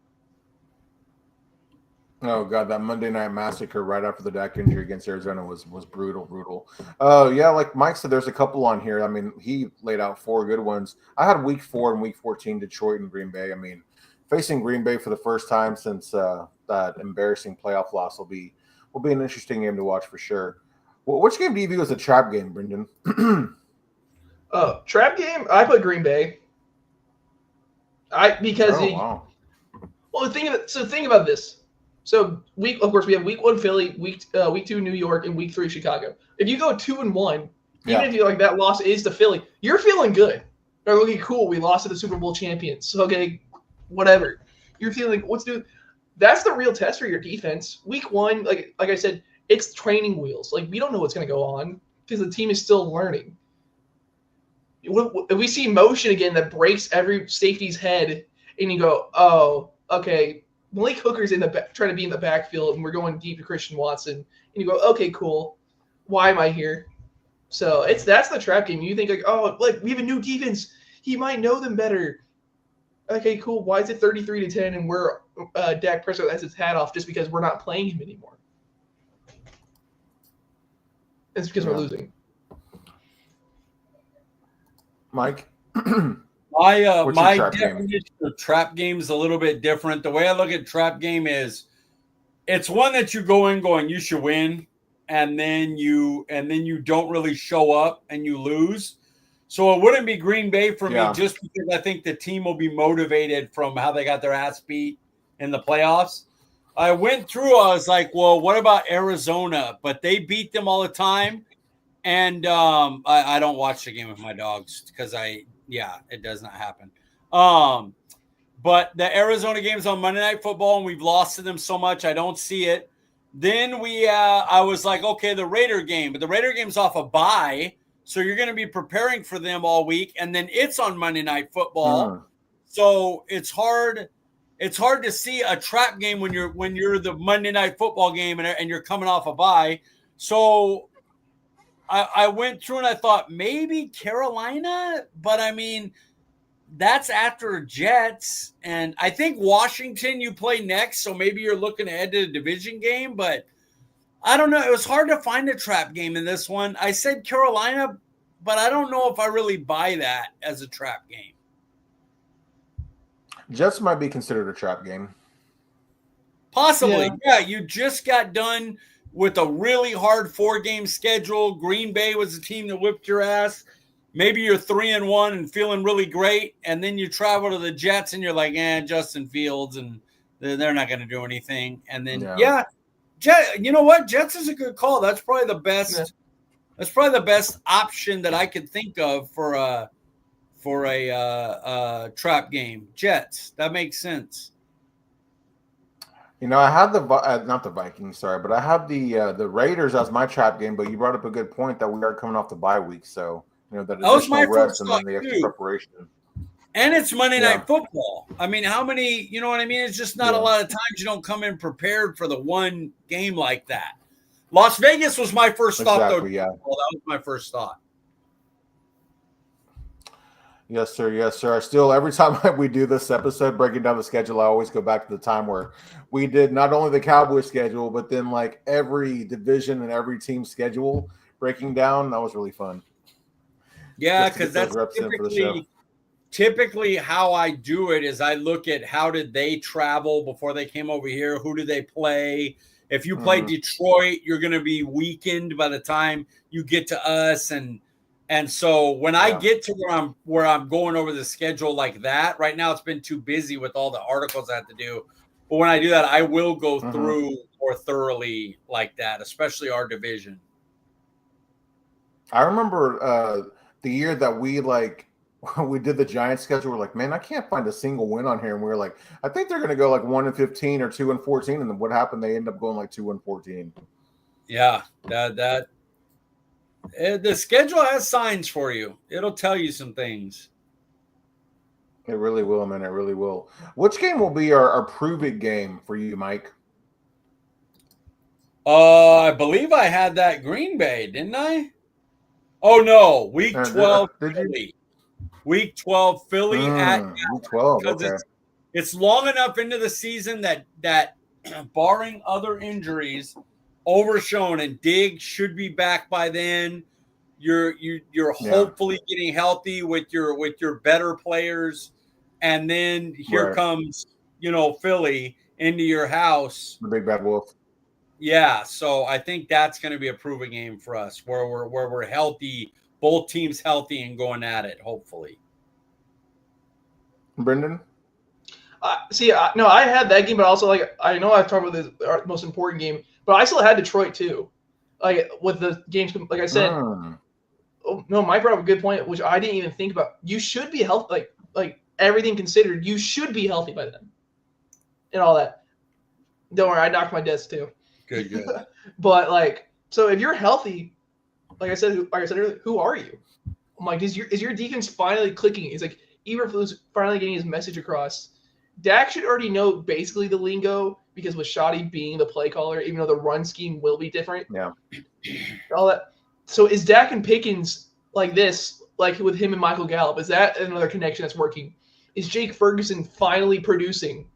Oh God, that Monday Night Massacre right after the Dak injury against Arizona was brutal. Yeah, like Mike said, there's a couple on here. I mean, he laid out 4 good ones. I had week 4 and week 14, Detroit and Green Bay. I mean, facing Green Bay for the first time since that embarrassing playoff loss will be an interesting game to watch for sure. Well, which game do you view as a trap game, Brenden? Trap game? I put Green Bay. Wow. Well, think about this. So of course, we have week 1 Philly, week 2 New York, and week 3 Chicago. If you go 2-1, even if you like that loss is to Philly, you're feeling good. You're looking cool. We lost to the Super Bowl champions. Okay, whatever. You're feeling like, what's new? That's the real test for your defense. Week 1, like I said, it's training wheels. Like, we don't know what's going to go on because the team is still learning. If we see motion again that breaks every safety's head, and you go, oh, okay, Malik Hooker's trying to be in the backfield, and we're going deep to Christian Watson, and you go, okay, cool. Why am I here? So that's the trap game. You think, like, oh, like, we have a new defense. He might know them better. Okay, cool. Why is it 33-10 and we're Dak Prescott has his hat off just because we're not playing him anymore? It's because we're losing. Mike? My definition of trap game is a little bit different. The way I look at trap game is it's one that you go in going, you should win, and then you don't really show up and you lose. So it wouldn't be Green Bay for me just because I think the team will be motivated from how they got their ass beat in the playoffs. I went through, I was like, well, what about Arizona? But they beat them all the time. And I don't watch the game with my dogs because it does not happen. But the Arizona game's on Monday Night Football, and we've lost to them so much, I don't see it. Then I was like, okay, the Raider game. But the Raider game's off a bye, so you're going to be preparing for them all week. And then it's on Monday Night Football. So it's hard. It's hard to see a trap game when you're the Monday Night Football game and you're coming off a bye. So I went through and I thought maybe Carolina, but I mean that's after Jets, and I think Washington you play next, so maybe you're looking ahead to the division game. But I don't know. It was hard to find a trap game in this one. I said Carolina, but I don't know if I really buy that as a trap game. Jets might be considered a trap game. Possibly. Yeah, you just got done with a really hard 4-game schedule. Green Bay was the team that whipped your ass. Maybe you're 3-1 and feeling really great, and then you travel to the Jets and you're like, Justin Fields, and they're not going to do anything. And then, you know what? Jets is a good call. That's probably the best. Yeah. That's probably the best option that I could think of for a trap game. Jets. That makes sense. You know, I had not the Vikings, sorry, but I have the Raiders as my trap game. But you brought up a good point that we are coming off the bye week, so you know that was my rest and then the extra preparation. And it's Monday Night Football. I mean, how many? You know what I mean? It's just not a lot of times you don't come in prepared for the one game like that. Las Vegas was my first thought, though. Yeah, well, that was my first thought. Yes, sir. Yes, sir. I still, every time we do this episode, breaking down the schedule, I always go back to the time where we did not only the Cowboys schedule, but then like every division and every team schedule breaking down. That was really fun. Yeah, because that's typically how I do it is I look at how did they travel before they came over here? Who did they play? If you play Detroit, you're going to be weakened by the time you get to us. And so when I get to where I'm going over the schedule like that, right now it's been too busy with all the articles I have to do. But when I do that, I will go through more thoroughly like that, especially our division. I remember the year that we did the Giants schedule. We're like, man, I can't find a single win on here. And we were like, I think they're going to go like 1-15 or 2-14. And then what happened? They end up going like 2-14. Yeah, the schedule has signs for you. It'll tell you some things. It really will, man. It really will. Which game will be our prove-it game for you, Mike? I believe I had that Green Bay, didn't I? Oh, no. Week 12 Philly. Week 12 Philly at Week 12, okay. It's long enough into the season that barring other injuries – overshown, and Diggs should be back by then. You're hopefully getting healthy with your better players, and then here comes Philly into your house, the big bad wolf. Yeah, so I think that's going to be a proven game for us where we're healthy, both teams healthy and going at it. Hopefully, Brenden. No, I had that game, but also I know I've talked about our most important game. But I still had Detroit too, with the games. Like I said, Mike brought up a good point, which I didn't even think about. You should be healthy, like everything considered. You should be healthy by then, and all that. Don't worry, I knocked my desk too. Good. But so if you're healthy, like I said earlier, who are you? I'm like, is your defense finally clicking? It's like Eberflus finally getting his message across. Dak should already know basically the lingo because with Shoddy being the play caller, even though the run scheme will be different. Yeah. All that. So is Dak and Pickens like this, like with him and Michael Gallup? Is that another connection that's working? Is Jake Ferguson finally producing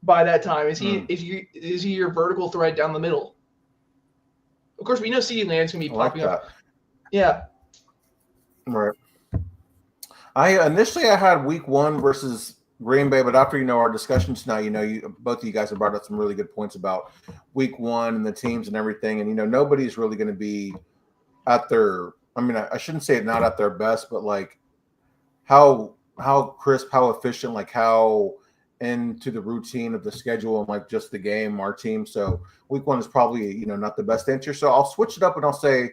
by that time? Is he your vertical threat down the middle? Of course, we know CeeDee Lamb's going to be popping up. Yeah. Right. I had week 1 versus Green Bay, but after our discussion tonight, both of you guys have brought up some really good points about week 1 and the teams and everything. And nobody's really going to be at their. I mean, I shouldn't say it not at their best, but how crisp, how efficient, how into the routine of the schedule and just the game, our team. So week 1 is probably not the best answer. So I'll switch it up and I'll say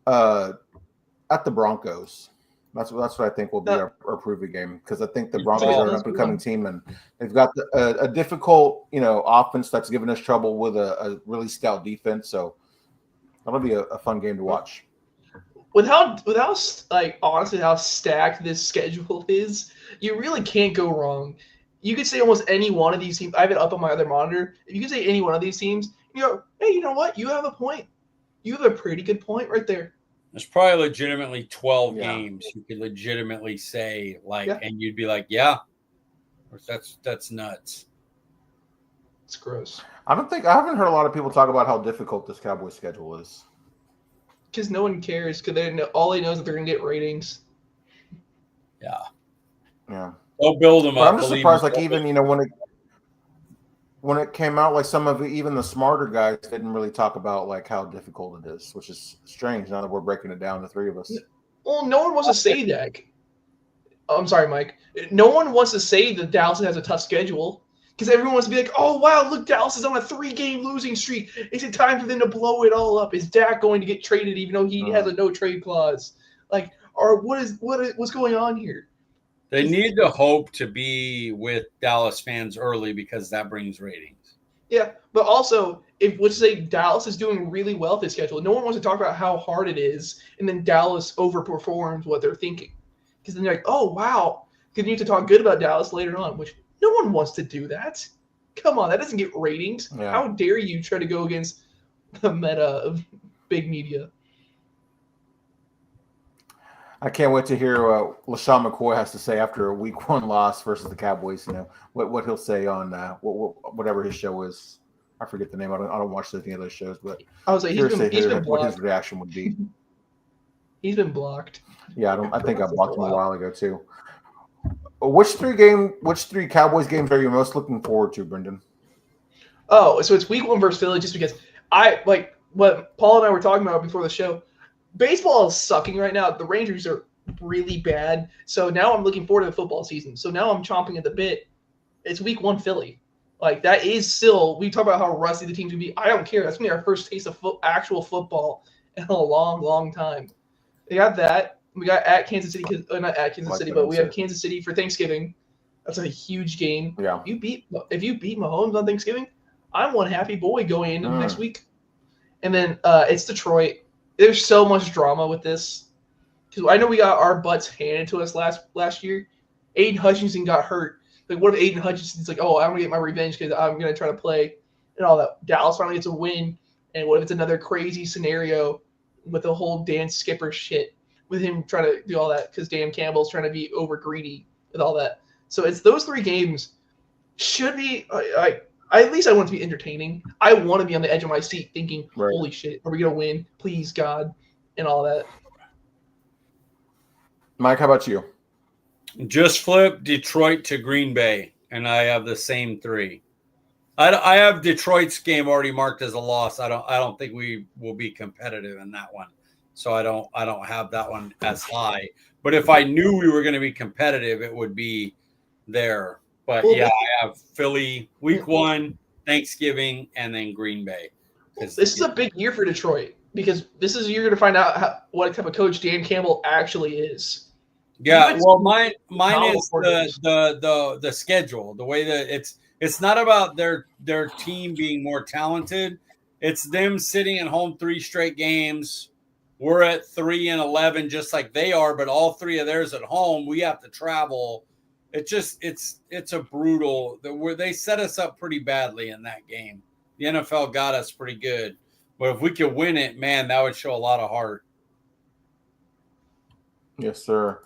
at the Broncos. That's what I think will be our prove-it game because I think the Broncos are an up-and-coming team and they've got a difficult offense that's given us trouble with a really stout defense. So that'll be a fun game to watch. With how honestly how stacked this schedule is, you really can't go wrong. You could say almost any one of these teams. I have it up on my other monitor. If you could say any one of these teams, hey, you know what? You have a point. You have a pretty good point right there. There's probably legitimately 12 games you could legitimately say and you'd be like, yeah, that's nuts. It's gross. I haven't heard a lot of people talk about how difficult this Cowboys schedule is. Because no one cares. Because all they know is that they're going to get ratings. Yeah. Yeah. They'll build them But up. I'm just surprised, like, even, when it came out, like, some of even the smarter guys didn't really talk about, like, how difficult it is, which is strange now that we're breaking it down, the three of us. Well, no one wants to say that. I'm sorry, Mike. No one wants to say that Dallas has a tough schedule because everyone wants to be like, oh, wow, look, Dallas is on a 3-game losing streak. Is it time for them to blow it all up? Is Dak going to get traded even though he has a no-trade clause? Like, or what's going on here? They need to hope to be with Dallas fans early because that brings ratings. Yeah, but also, let's say Dallas is doing really well with this schedule, no one wants to talk about how hard it is, and then Dallas overperforms what they're thinking. Because then they're like, oh, wow, you need to talk good about Dallas later on, which no one wants to do that. Come on, that doesn't get ratings. Yeah. How dare you try to go against the meta of big media? I can't wait to hear LaShawn McCoy has to say after a Week 1 loss versus the Cowboys. What he'll say on whatever his show is. I forget the name. I don't watch any of those shows, but I was like, he's been what his reaction would be. He's been blocked. Yeah, I think I blocked him a while ago too. Which three Cowboys games are you most looking forward to, Brenden? Oh, so it's Week 1 versus Philly, just because I like what Paul and I were talking about before the show. Baseball is sucking right now. The Rangers are really bad. So now I'm looking forward to the football season. So now I'm chomping at the bit. It's Week 1 Philly. Like, that is still – we talk about how rusty the teams can be. I don't care. That's going to be our first taste of actual football in a long, long time. They got that. We got at Kansas City – not at Kansas City, but we have Kansas City for Thanksgiving. That's a huge game. Yeah. If you beat Mahomes on Thanksgiving, I'm one happy boy going into next week. And then it's Detroit. There's so much drama with this. Because I know we got our butts handed to us last year. Aiden Hutchinson got hurt. Like, what if Aiden Hutchinson's like, oh, I'm going to get my revenge because I'm going to try to play and all that. Dallas finally gets a win. And what if it's another crazy scenario with the whole Dan Skipper shit with him trying to do all that because Dan Campbell's trying to be over greedy with all that. So it's those 3 games should be at least I want it to be entertaining. I want to be on the edge of my seat thinking, holy shit, are we going to win? Please, God, and all that. Mike, how about you? Just flip Detroit to Green Bay, and I have the same 3. I have Detroit's game already marked as a loss. I don't think we will be competitive in that one, so I don't have that one as high. But if I knew we were going to be competitive, it would be there. But I have Philly Week 1, Thanksgiving, and then Green Bay. This is a big year for Detroit because this is a year to find out what type of coach Dan Campbell actually is. Yeah, well, mine is the schedule. The way that it's not about their team being more talented. It's them sitting at home 3 straight games. We're at 3-11, just like they are, but all 3 of theirs at home. We have to travel. It's a brutal where they set us up pretty badly in that game. The NFL got us pretty good, but if we could win it, man, that would show a lot of heart. Yes, sir.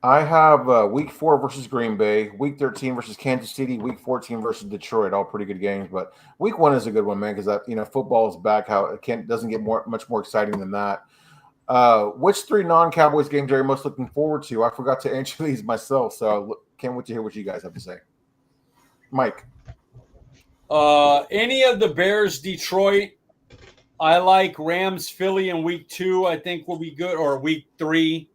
I have Week 4 versus Green Bay, Week 13 versus Kansas City, Week 14 versus Detroit. All pretty good games, but Week 1 is a good one, man, because football is back. How it doesn't get much more exciting than that. Which 3 non-Cowboys games are you most looking forward to? I forgot to answer these myself, so can't wait to hear what you guys have to say. Mike. Any of the Bears, Detroit. I like Rams, Philly in Week 2. I think will be good, or Week 3.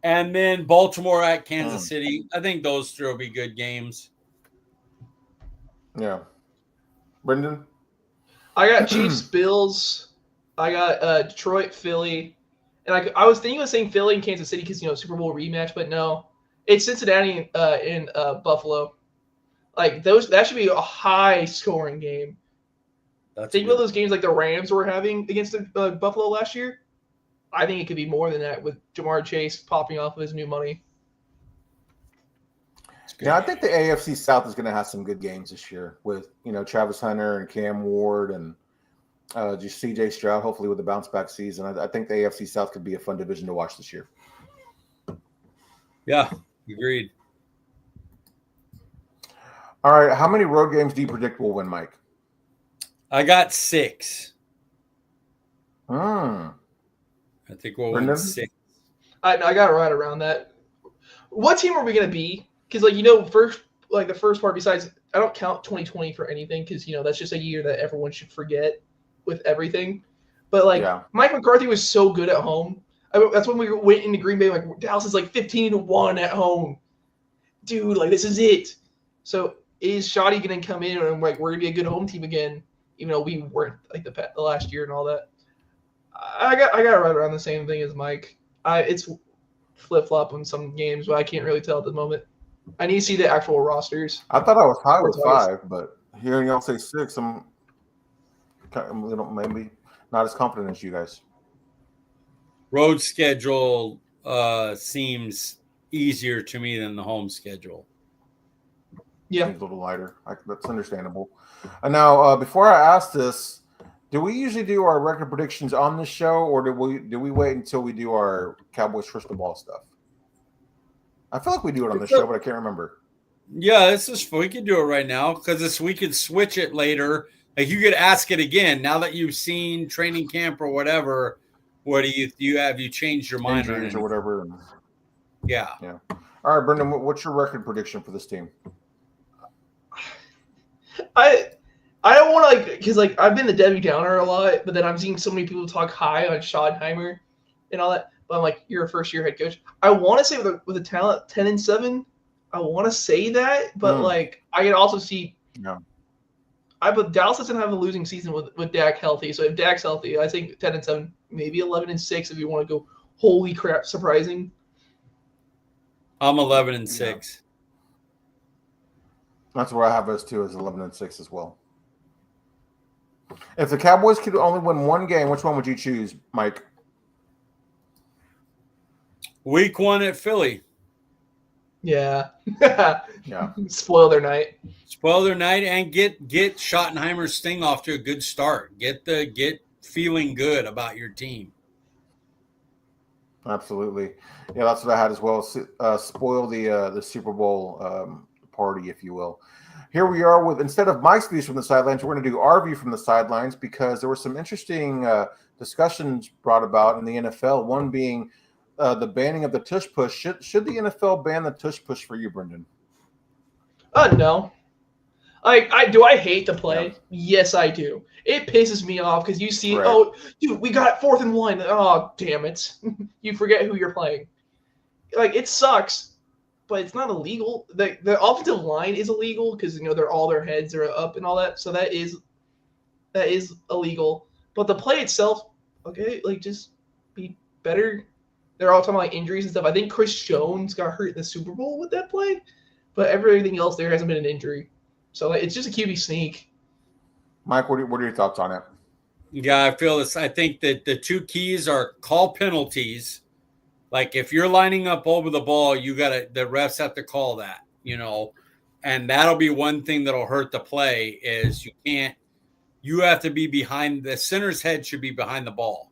And then Baltimore at Kansas City. I think those 3 will be good games. Yeah. Brenden? I got Chiefs, Bills. I got Detroit, Philly. And I was thinking of saying Philly and Kansas City because, Super Bowl rematch, but no. It's Cincinnati in Buffalo. Like, that should be a high-scoring game. Think about those games like the Rams were having against Buffalo last year. I think it could be more than that with Jamar Chase popping off of his new money. Yeah, I think the AFC South is going to have some good games this year with, Travis Hunter and Cam Ward and just CJ Stroud, hopefully with a bounce-back season. I think the AFC South could be a fun division to watch this year. Yeah, agreed. All right, how many road games do you predict will win, Mike? I got 6. Hmm. I think we'll Brenden? win 6. I got right around that. What team are we gonna be? Because the first part. Besides, I don't count 2020 for anything because that's just a year that everyone should forget with everything. But Yeah. Mike McCarthy was so good at home. That's when we went into Green Bay. Dallas is 15-1 at home, dude. This is it. So is Shoddy gonna come in and we're gonna be a good home team again? Even though we weren't the last year and all that. I got right around the same thing as Mike. It's flip flop on some games, but I can't really tell at the moment. I need to see the actual rosters. I thought I was high with Twice. 5, but hearing y'all say 6, I'm a little maybe not as confident as you guys. Road schedule seems easier to me than the home schedule. Yeah, Seems a little lighter. That's understandable. And now, before I ask this, do we usually do our record predictions on this show, or do we wait until we do our Cowboys crystal ball stuff? I feel like we do it on the show, but I can't remember. Yeah, we could do it right now because we could switch it later. You could ask it again now that you've seen training camp or whatever. What do you have? You changed your mind on Injuries it or whatever. Yeah. All right, Brenden, what's your record prediction for this team? I don't want to because I've been the Debbie Downer a lot, but then I'm seeing so many people talk high on Schottenheimer and all that. But I'm you're a first year head coach. I want to say with the talent 10-7, I want to say that, but I can also see. No. But Dallas doesn't have a losing season with Dak healthy. So if Dak's healthy, I think 10-7, maybe 11-6 if you want to go holy crap surprising. I'm 11-6. That's where I have us too, as 11-6 as well. If the Cowboys could only win one game, which one would you choose, Mike? Week 1 at Philly. Yeah. Yeah. Spoil their night. Spoil their night and get Schottenheimer's sting off to a good start. Get feeling good about your team. Absolutely. Yeah, that's what I had as well. Spoil the Super Bowl party, if you will. Here we are with, instead of Mike's views from the sidelines, we're going to do our view from the sidelines because there were some interesting discussions brought about in the NFL. One being the banning of the tush push. Should the NFL ban the tush push for you, Brenden? No. I hate the play? Yeah. Yes, I do. It pisses me off because you see, right. Oh, dude, we got 4th and 1. Oh, damn it. You forget who you're playing. It sucks, but it's not illegal. The offensive line is illegal because, their heads are up and all that. So that is illegal. But the play itself, okay, just be better. They're all talking about injuries and stuff. I think Chris Jones got hurt in the Super Bowl with that play, but everything else there hasn't been an injury. So it's just a QB sneak. Mike, what are your thoughts on it? Yeah, I feel this. I think that the two keys are call penalties. If you're lining up over the ball, the refs have to call that, and that'll be one thing that'll hurt the play is you have to be behind the center's head should be behind the ball.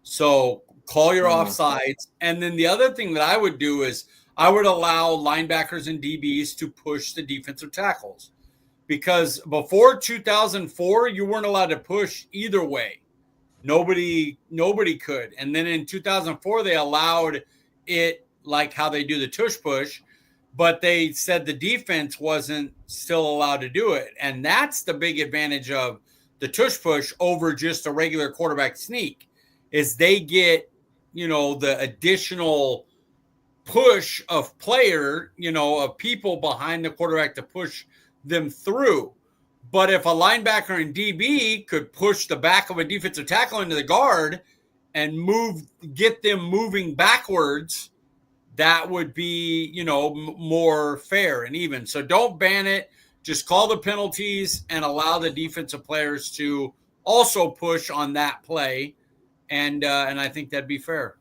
So call your offsides. And then the other thing that I would do is I would allow linebackers and DBs to push the defensive tackles. Because before 2004, you weren't allowed to push either way. Nobody could. And then in 2004, they allowed it how they do the tush push, but they said the defense wasn't still allowed to do it. And that's the big advantage of the tush push over just a regular quarterback sneak is they get, the additional push of of people behind the quarterback to push them through. But if a linebacker and DB could push the back of a defensive tackle into the guard and get them moving backwards, that would be, more fair and even. So don't ban it. Just call the penalties and allow the defensive players to also push on that play. And I think that'd be fair.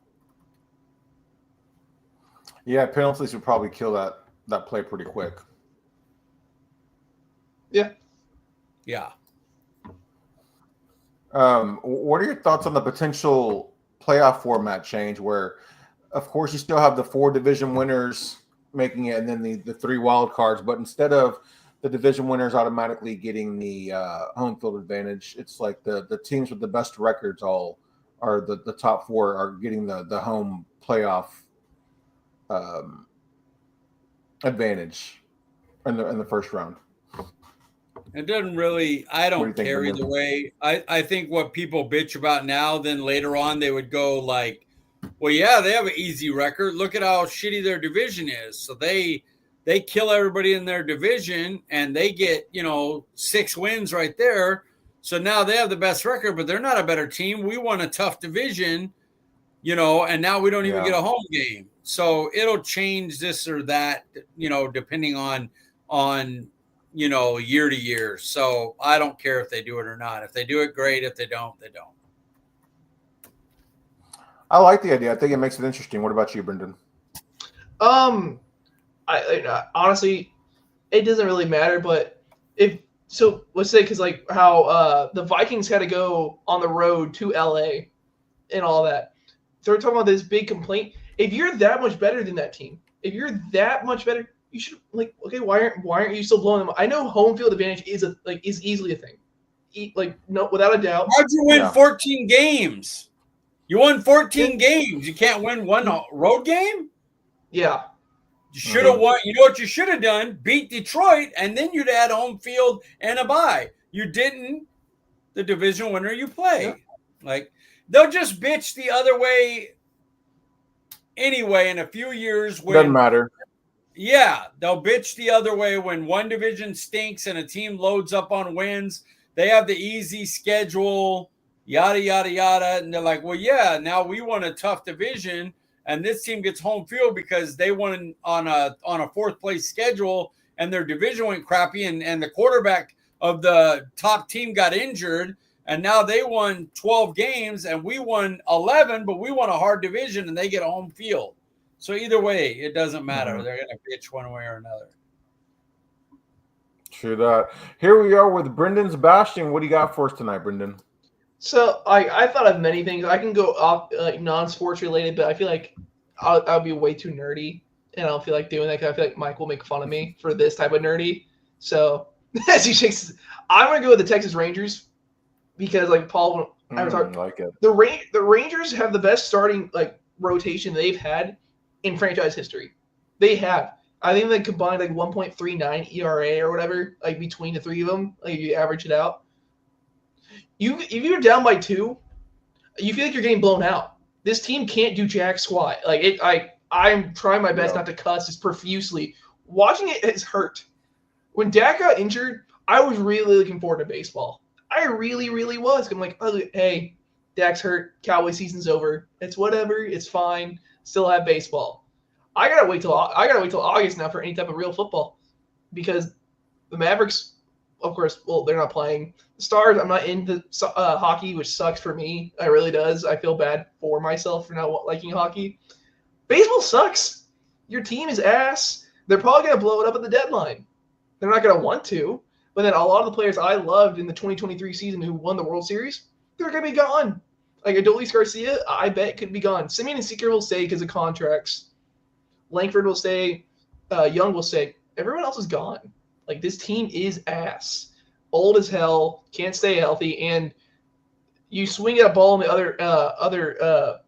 Yeah, penalties would probably kill that play pretty quick. Yeah. Yeah. What are your thoughts on the potential playoff format change where, of course, you still have the 4 division winners making it and then the 3 wild cards, but instead of the division winners automatically getting the home field advantage. It's like the teams with the best records all are the top four are getting the home playoff advantage in the first round. It doesn't really, I don't care either way. I think what people bitch about now, then later on they would go like, well, yeah, they have an easy record. Look at how shitty their division is. So they kill everybody in their division and they get, 6 wins right there. So now they have the best record, but they're not a better team. We won a tough division, and now we don't even get a home game. So it'll change this or that, depending on year to year. So I don't care if they do it or not. If they do it, great. If they don't, they don't. I like the idea. I think it makes it interesting. What about you, Brenden? I honestly, it doesn't really matter. But let's say because like how the Vikings had to go on the road to LA and all that. So we're talking about this big complaint. If you're that much better than that team, if you're that much better, you should okay. Why aren't you still blowing them? I know home field advantage is easily a thing. No, without a doubt. How'd you win 14 games? You won 14 games. You can't win one road game? Yeah. You should have won. You know what you should have done? Beat Detroit, and then you'd had home field and a bye. You didn't. The division winner you play. Yeah. They'll just bitch the other way anyway in a few years. Doesn't matter. Yeah, they'll bitch the other way when one division stinks and a team loads up on wins. They have the easy schedule. Yada, yada, yada. And they're like, well, yeah, now we won a tough division, and this team gets home field because they won on a 4th place schedule, and their division went crappy, and the quarterback of the top team got injured, and now they won 12 games, and we won 11, but we won a hard division, and they get home field. So either way, it doesn't matter. They're going to bitch one way or another. True that. Here we are with Brendan's Bastion. What do you got for us tonight, Brenden? So I thought of many things. I can go off non-sports related, but I feel like I'll be way too nerdy, and I don't feel like doing that because I feel like Mike will make fun of me for this type of nerdy. So as he shakes, I'm gonna go with the Texas Rangers because Paul, I was talking like it. The Rangers have the best starting rotation they've had in franchise history. They have. I think they combined 1.39 ERA or whatever between the three of them. You average it out. If you're down by 2, you feel like you're getting blown out. This team can't do jack squat. I'm trying my best not to cuss just profusely. Watching it has hurt. When Dak got injured, I was really looking forward to baseball. I really, really was. I'm like, oh, hey, Dak's hurt. Cowboy season's over. It's whatever. It's fine. Still have baseball. I gotta wait till August now for any type of real football because the Mavericks. Of course, they're not playing. The Stars, I'm not into hockey, which sucks for me. It really does. I feel bad for myself for not liking hockey. Baseball sucks. Your team is ass. They're probably going to blow it up at the deadline. They're not going to want to. But then a lot of the players I loved in the 2023 season who won the World Series, they're going to be gone. Adolis Garcia, I bet could be gone. Simeon and Seeker will stay because of contracts. Langford will stay. Young will stay. Everyone else is gone. This team is ass. Old as hell, can't stay healthy, and you swing at a ball in the other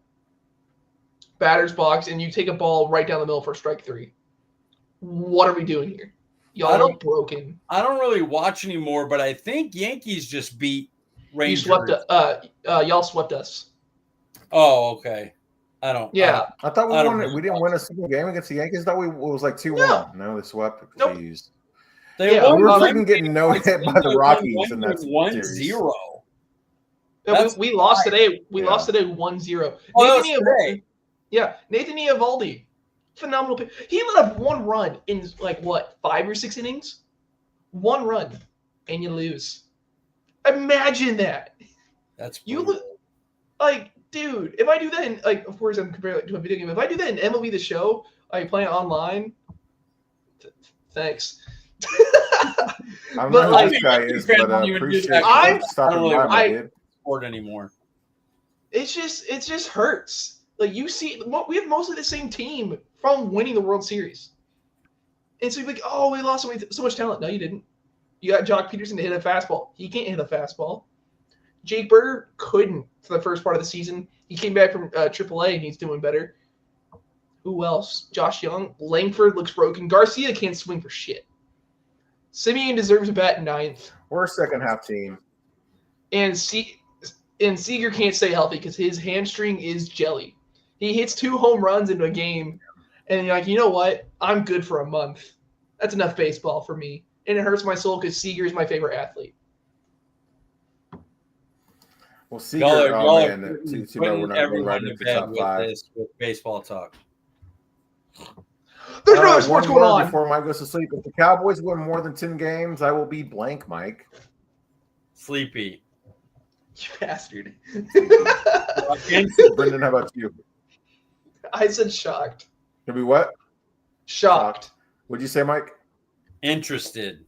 batter's box, and you take a ball right down the middle for strike 3. What are we doing here? Y'all are broken. I don't really watch anymore, but I think Yankees just beat Rangers. Y'all swept us. Oh, okay. I don't. Yeah. I thought we didn't win a single game against the Yankees. I thought it was 2-1. No, they swept. Nope. Jeez. We were freaking getting no hit by the Rockies in that 1-0. We lost today. We lost today 1-0. Nathan Eovaldi, phenomenal pitch. He let up 1 run in 5 or 6 innings. 1 run, and you lose. Imagine that. That's dude. If I do that in of course I'm comparing it to a video game. If I do that in MLB The Show, playing it online. Thanks. I don't know who this guy is, but appreciate stopping by, dude. Sport anymore. It just hurts. You see, we have mostly the same team from winning the World Series. And so you're like, oh, we lost so much talent. No, you didn't. You got Jock Peterson to hit a fastball. He can't hit a fastball. Jake Berger couldn't for the first part of the season. He came back from AAA and he's doing better. Who else? Josh Young. Langford looks broken. Garcia can't swing for shit. Simeon deserves a bat in ninth. We're a second half team. And Seager can't stay healthy because his hamstring is jelly. He hits 2 home runs into a game, and you're like, you know what? I'm good for a month. That's enough baseball for me. And it hurts my soul because Seager is my favorite athlete. Well, Seager, too bad we're not really right into the top 5. With baseball talk. There's no sports going on. Before Mike goes to sleep, if the Cowboys win more than 10 games, I will be blank, Mike. Sleepy. You bastard. Brenden, how about you? I said shocked. You'll be what? Shocked. What'd you say, Mike? Interested.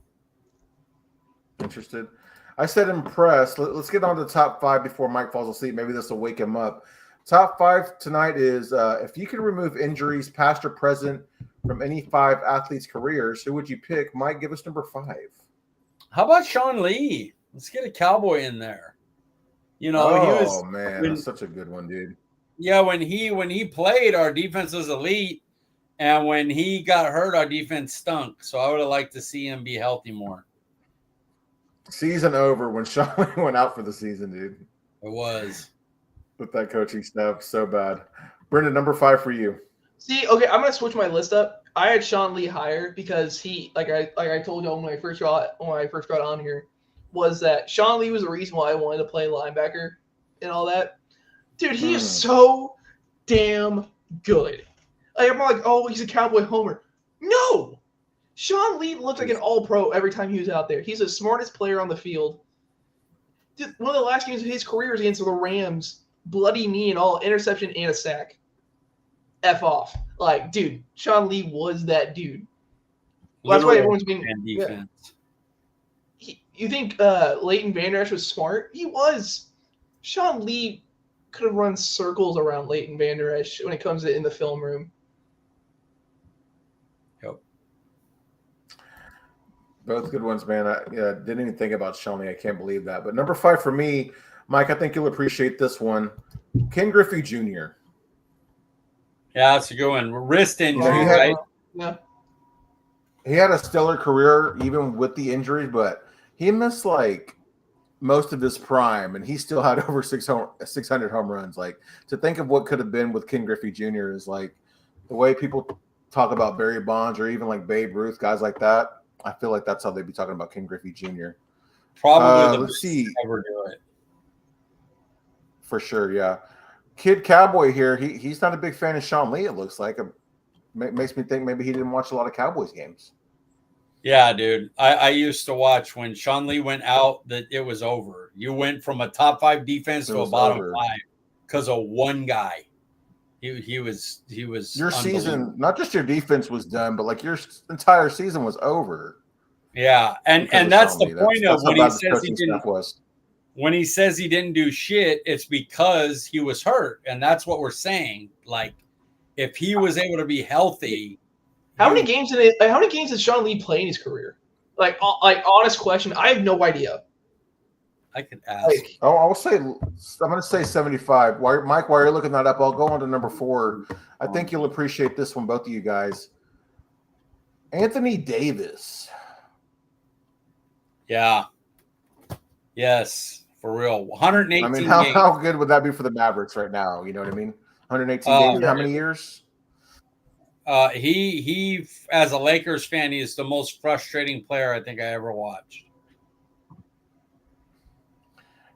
I said impressed. Let's get on to the top 5 before Mike falls asleep. Maybe this will wake him up. Top 5 tonight is if you could remove injuries, past or present, from any 5 athletes' careers, who would you pick? Mike, give us number 5. How about Sean Lee? Let's get a Cowboy in there. You know, that's such a good one, dude. Yeah, when he played, our defense was elite, and when he got hurt, our defense stunk. So I would have liked to see him be healthy more. Season over when Sean Lee went out for the season, dude. It was. With that coaching staff, so bad. Brenden, number 5 for you. See, okay, I'm gonna switch my list up. I had Sean Lee higher because he, like I told y'all when I first got on here, was that Sean Lee was the reason why I wanted to play linebacker and all that. Dude, he is so damn good. Like, I'm like, oh, he's a Cowboy homer. No! Sean Lee looked like an all-pro every time he was out there. He's the smartest player on the field. Dude, one of the last games of his career was against the Rams. Bloody knee and all, interception and a sack. F off. Like, dude, Sean Lee was that dude. Well, that's why everyone's being defense. Yeah. You think Leighton Vander Esch was smart? He was. Sean Lee could have run circles around Leighton Vander Esch when it comes to in the film room. Yep. Both good ones, man. I didn't even think about Sean Lee. I can't believe that. But number 5 for me, Mike, I think you'll appreciate this one. Ken Griffey Jr. Yeah, that's a good one. Wrist injury, right? Yeah. He had a stellar career even with the injuries, but he missed like most of his prime, and he still had over 600 home runs. Like, to think of what could have been with Ken Griffey Jr. is like the way people talk about Barry Bonds or even like Babe Ruth, guys like that. I feel like that's how they'd be talking about Ken Griffey Jr. Probably the let's see. Ever do it. For sure, yeah. Kid Cowboy here. He's not a big fan of Sean Lee, it looks like. It makes me think maybe he didn't watch a lot of Cowboys games. Yeah, dude. I used to watch when Sean Lee went out that it was over. You went from a top 5 defense to a bottom 5 because of one guy. He was your season, not just your defense was done, but like your entire season was over. Yeah, and that's the point of when he says he didn't. When he says he didn't do shit, it's because he was hurt, and that's what we're saying. Like, if he was able to be healthy, how many games did Sean Lee play in his career? Like honest question, I have no idea. I could ask. I'm going to say 75. Mike, while you're looking that up, I'll go on to number 4. I think you'll appreciate this one, both of you guys. Anthony Davis. Yeah. Yes. For real, 118 I mean, how good would that be for the Mavericks right now? You know what I mean? 118 games in how many years? He, as a Lakers fan, he is the most frustrating player I think I ever watched.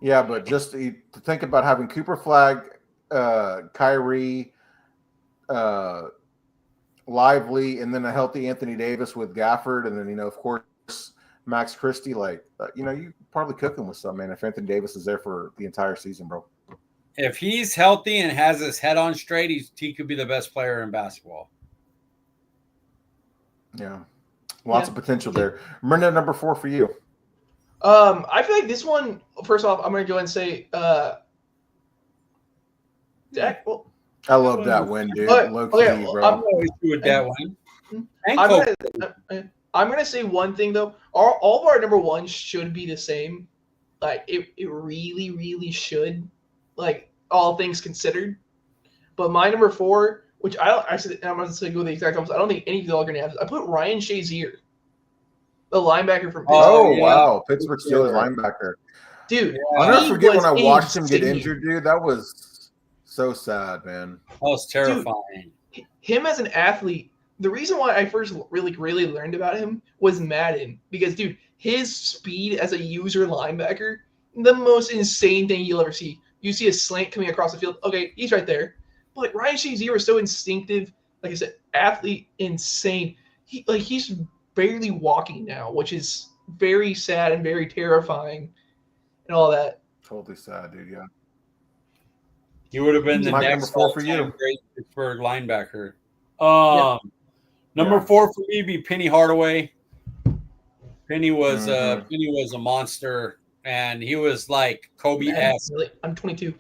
Yeah, but just to think about having Cooper Flag, Kyrie, Lively, and then a healthy Anthony Davis with Gafford, and then, of course, Max Christie, you probably cooking with some, man, if Anthony Davis is there for the entire season, bro. If he's healthy and has his head on straight, he could be the best player in basketball. Yeah. Lots of potential there. Brenden, number 4 for you. I feel like this one, first off, I'm going to go ahead and say Dak. Well, I love that win, dude. Okay, Low key, bro. I'm always with that one. And I'm gonna say one thing though. All of our number ones should be the same. Like it really, really should. Like all things considered. But my number 4, which I don't actually, I'm gonna say go the exact opposite. I don't think any of y'all are gonna have this. I put Ryan Shazier, the linebacker from Pittsburgh. Oh wow, Pittsburgh Steelers linebacker. Dude, I'll never forget when I watched him get injured, dude. That was so sad, man. That was terrifying. Dude, him as an athlete, the reason why I first really learned about him was Madden. Because, dude, his speed as a user linebacker, the most insane thing you'll ever see. You see a slant coming across the field. Okay, he's right there. But like Ryan Shazier was so instinctive, like I said, athlete, insane. He's barely walking now, which is very sad and very terrifying, and all that. Totally sad, dude. Yeah. He would have been the Mike, next number 4 for you. Great Pittsburgh linebacker. Number 4 for me would be Penny Hardaway. Penny was a monster, and he was like Kobe-esque. Really? I'm 22.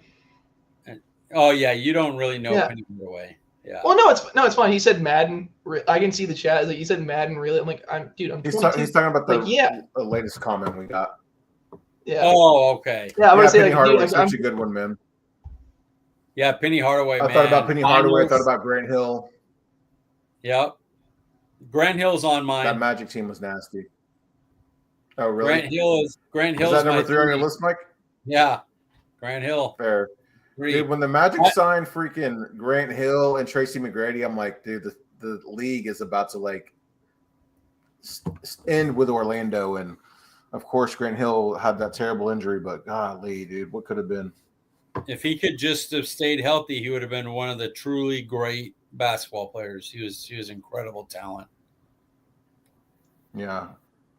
Oh yeah, you don't really know Penny Hardaway. Yeah. Well, no, it's fine. He said Madden. I can see the chat. It's like you said Madden. Really, I'm like, I'm 22. He's talking about the latest comment we got. Yeah. Oh, okay. Yeah, I'm gonna say Penny like, Hardaway's dude, such a good one, man. Yeah, Penny Hardaway. I thought about Penny Hardaway. I thought about Grant Hill. Yep. Grant Hill's on mine. That Magic team was nasty. Oh, really? Grant Hill's is that number 3 on your list, Mike? Yeah. Grant Hill. Fair. 3. Dude, when the Magic signed freaking Grant Hill and Tracy McGrady, I'm like, dude, the league is about to like end with Orlando. And of course, Grant Hill had that terrible injury, but golly, dude, what could have been? If he could just have stayed healthy, he would have been one of the truly great basketball players. He was incredible talent. Yeah.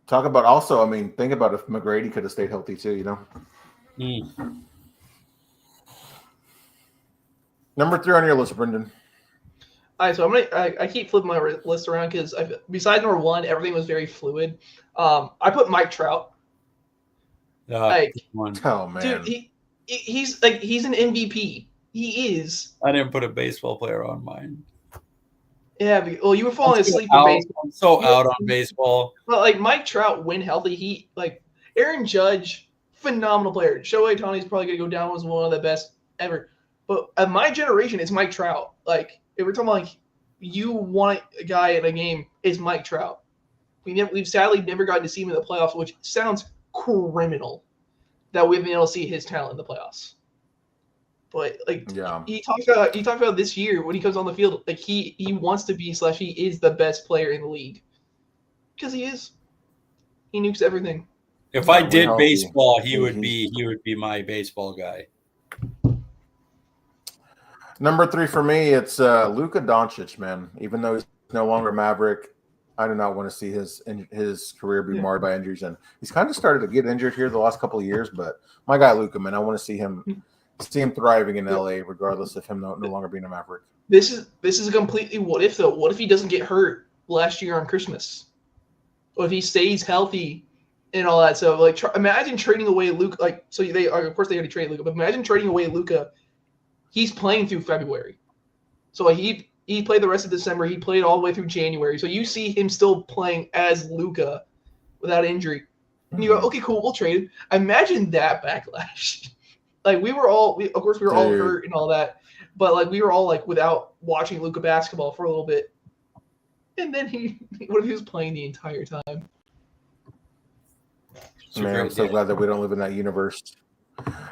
Talk about also, I mean, think about if McGrady could have stayed healthy too, you know? Number 3 on your list, Brenden. All right, so I keep flipping my list around because besides number 1, everything was very fluid. I put Mike Trout. Oh man, dude, he's an MVP. He is. I didn't put a baseball player on mine. Yeah, well, you were falling asleep in baseball. I'm so out on baseball. But like Mike Trout, when healthy, Aaron Judge, phenomenal player. Shohei Ohtani's probably gonna go down as one of the best ever. But of my generation, it's Mike Trout. Like if we're talking about, like you want a guy in a game, it's Mike Trout. We've sadly never gotten to see him in the playoffs, which sounds criminal that we've been able to see his talent in the playoffs. But he talked about this year when he comes on the field, like he wants to be / he is the best player in the league because he is. He nukes everything. If I did baseball, he would be my baseball guy. Number 3 for me, it's Luka Doncic, man. Even though he's no longer Maverick, I do not want to see his career be marred by injuries, and he's kind of started to get injured here the last couple of years. But my guy Luka, man, I want to see him thriving in LA, regardless of him no longer being a Maverick. This is a completely what if though. What if he doesn't get hurt last year on Christmas? What if he stays healthy and all that? So imagine trading away Luka. They of course they already traded Luka, but imagine trading away Luka. He's playing through February, so he played the rest of December. He played all the way through January. So you see him still playing as Luka without injury, and you go, okay, cool, we'll trade him. Imagine that backlash. Like we were all hurt and all that, but we were all without watching Luka basketball for a little bit, and then what if he was playing the entire time? Man, I'm so glad that we don't live in that universe.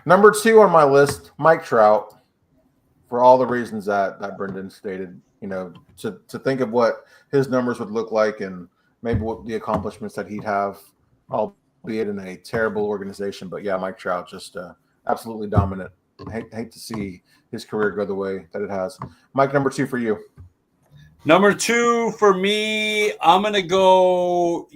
Number 2 on my list, Mike Trout, for all the reasons that Brenden stated. You know, to think of what his numbers would look like and maybe what the accomplishments that he'd have, albeit in a terrible organization. But yeah, Mike Trout just absolutely dominant. Hate to see his career go the way that it has. Mike, number 2 for you. Number 2 for me, I'm gonna go.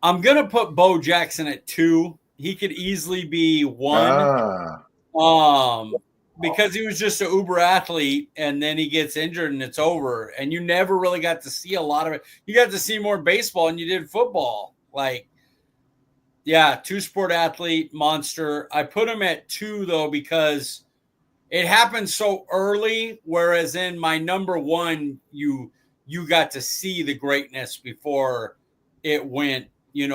I'm gonna put Bo Jackson at 2. He could easily be 1. Because he was just an uber athlete, and then he gets injured and it's over. And you never really got to see a lot of it. You got to see more baseball than you did football. 2-sport athlete, monster. I put him at 2 though because it happened so early. Whereas in my number 1, you you got to see the greatness before it went, you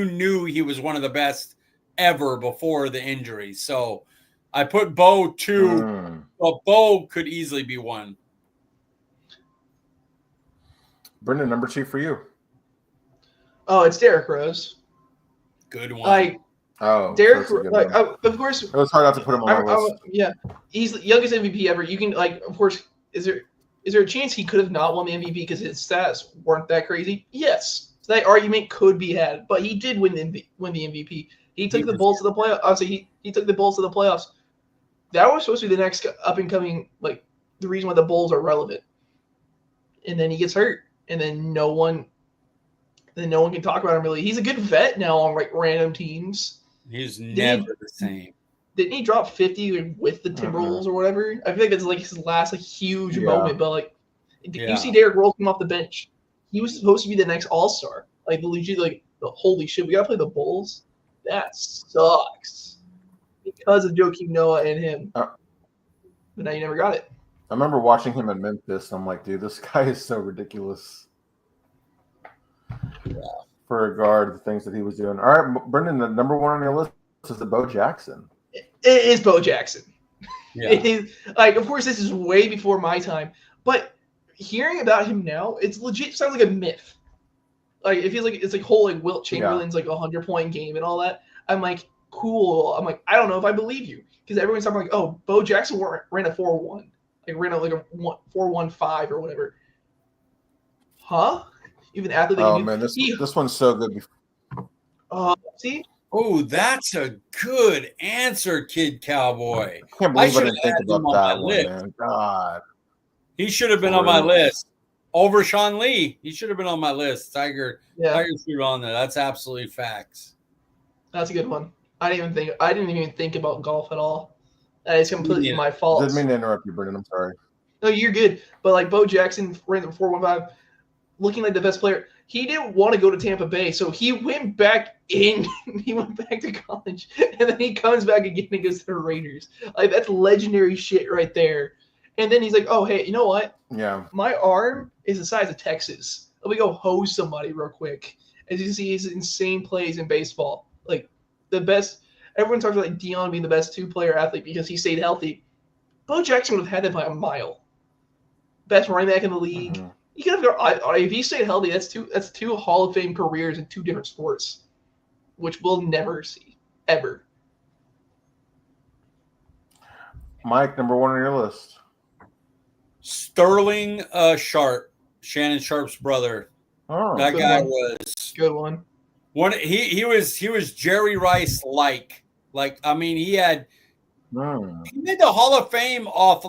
knew he was one of the best ever before the injury. So I put Bo 2, but Bo could easily be 1. Brenden, number 2 for you. Oh, it's Derrick Rose. Good one. Like, Derrick, of course. It was hard not to put him on my list. Yeah, he's the youngest MVP ever. You can, of course, is there a chance he could have not won the MVP because his stats weren't that crazy? Yes. So that argument could be had, but he did win the MVP. He took the Bulls to the playoffs. Obviously, he took the Bulls to the playoffs. That was supposed to be the next up and coming, the reason why the Bulls are relevant. And then he gets hurt, and then no one can talk about him really. He's a good vet now on random teams. He's never the same. Didn't he drop 50 with the Timberwolves or whatever? I feel like that's his last huge moment. But you see Derrick Rose come off the bench. He was supposed to be the next All-Star. Holy shit, we gotta play the Bulls. That sucks because of Joakim Noah and him. But now you never got it. I remember watching him in Memphis. I'm like, dude, this guy is so ridiculous. Yeah. For a guard, the things that he was doing. All right, Brenden, the number 1 on your list is the Bo Jackson. It is Bo Jackson. Yeah. It is, of course, this is way before my time, but hearing about him now, it's legit sounds like a myth. It feels like it's whole Wilt Chamberlain's 100-point game and all that. I'm like, cool. I'm like, I don't know if I believe you because everyone's talking like, oh, Bo Jackson ran a 4.1, ran a 4.15 or whatever. Huh? Even athlete. Oh man, this one's so good. See. Oh, that's a good answer, Kid Cowboy. I can't believe I didn't think about that one, man. God. He should have been on my list. Over Sean Lee. He should have been on my list. Tiger should on there. That's absolutely facts. That's a good one. I didn't even think about golf at all. That is completely my fault. Didn't mean to interrupt you, Brenden. I'm sorry. No, you're good. But Bo Jackson ran the 4.15, looking like the best player. He didn't want to go to Tampa Bay, so he went back in. He went back to college, and then he comes back again and goes to the Raiders. That's legendary shit right there. And then he's like, "Oh, hey, you know what? Yeah, my arm is the size of Texas. Let me go hose somebody real quick." As you can see, his insane plays in baseball, the best. Everyone talks about Deion being the best 2-player athlete because he stayed healthy. Bo Jackson would have had that by a mile. Best running back in the league. Mm-hmm. He could have if he stayed healthy. That's two Hall of Fame careers in 2 different sports, which we'll never see ever. Mike, number 1 on your list. Sterling Sharp, Shannon Sharp's brother. Oh, that guy was good one. He was Jerry Rice like I mean he made the Hall of Fame off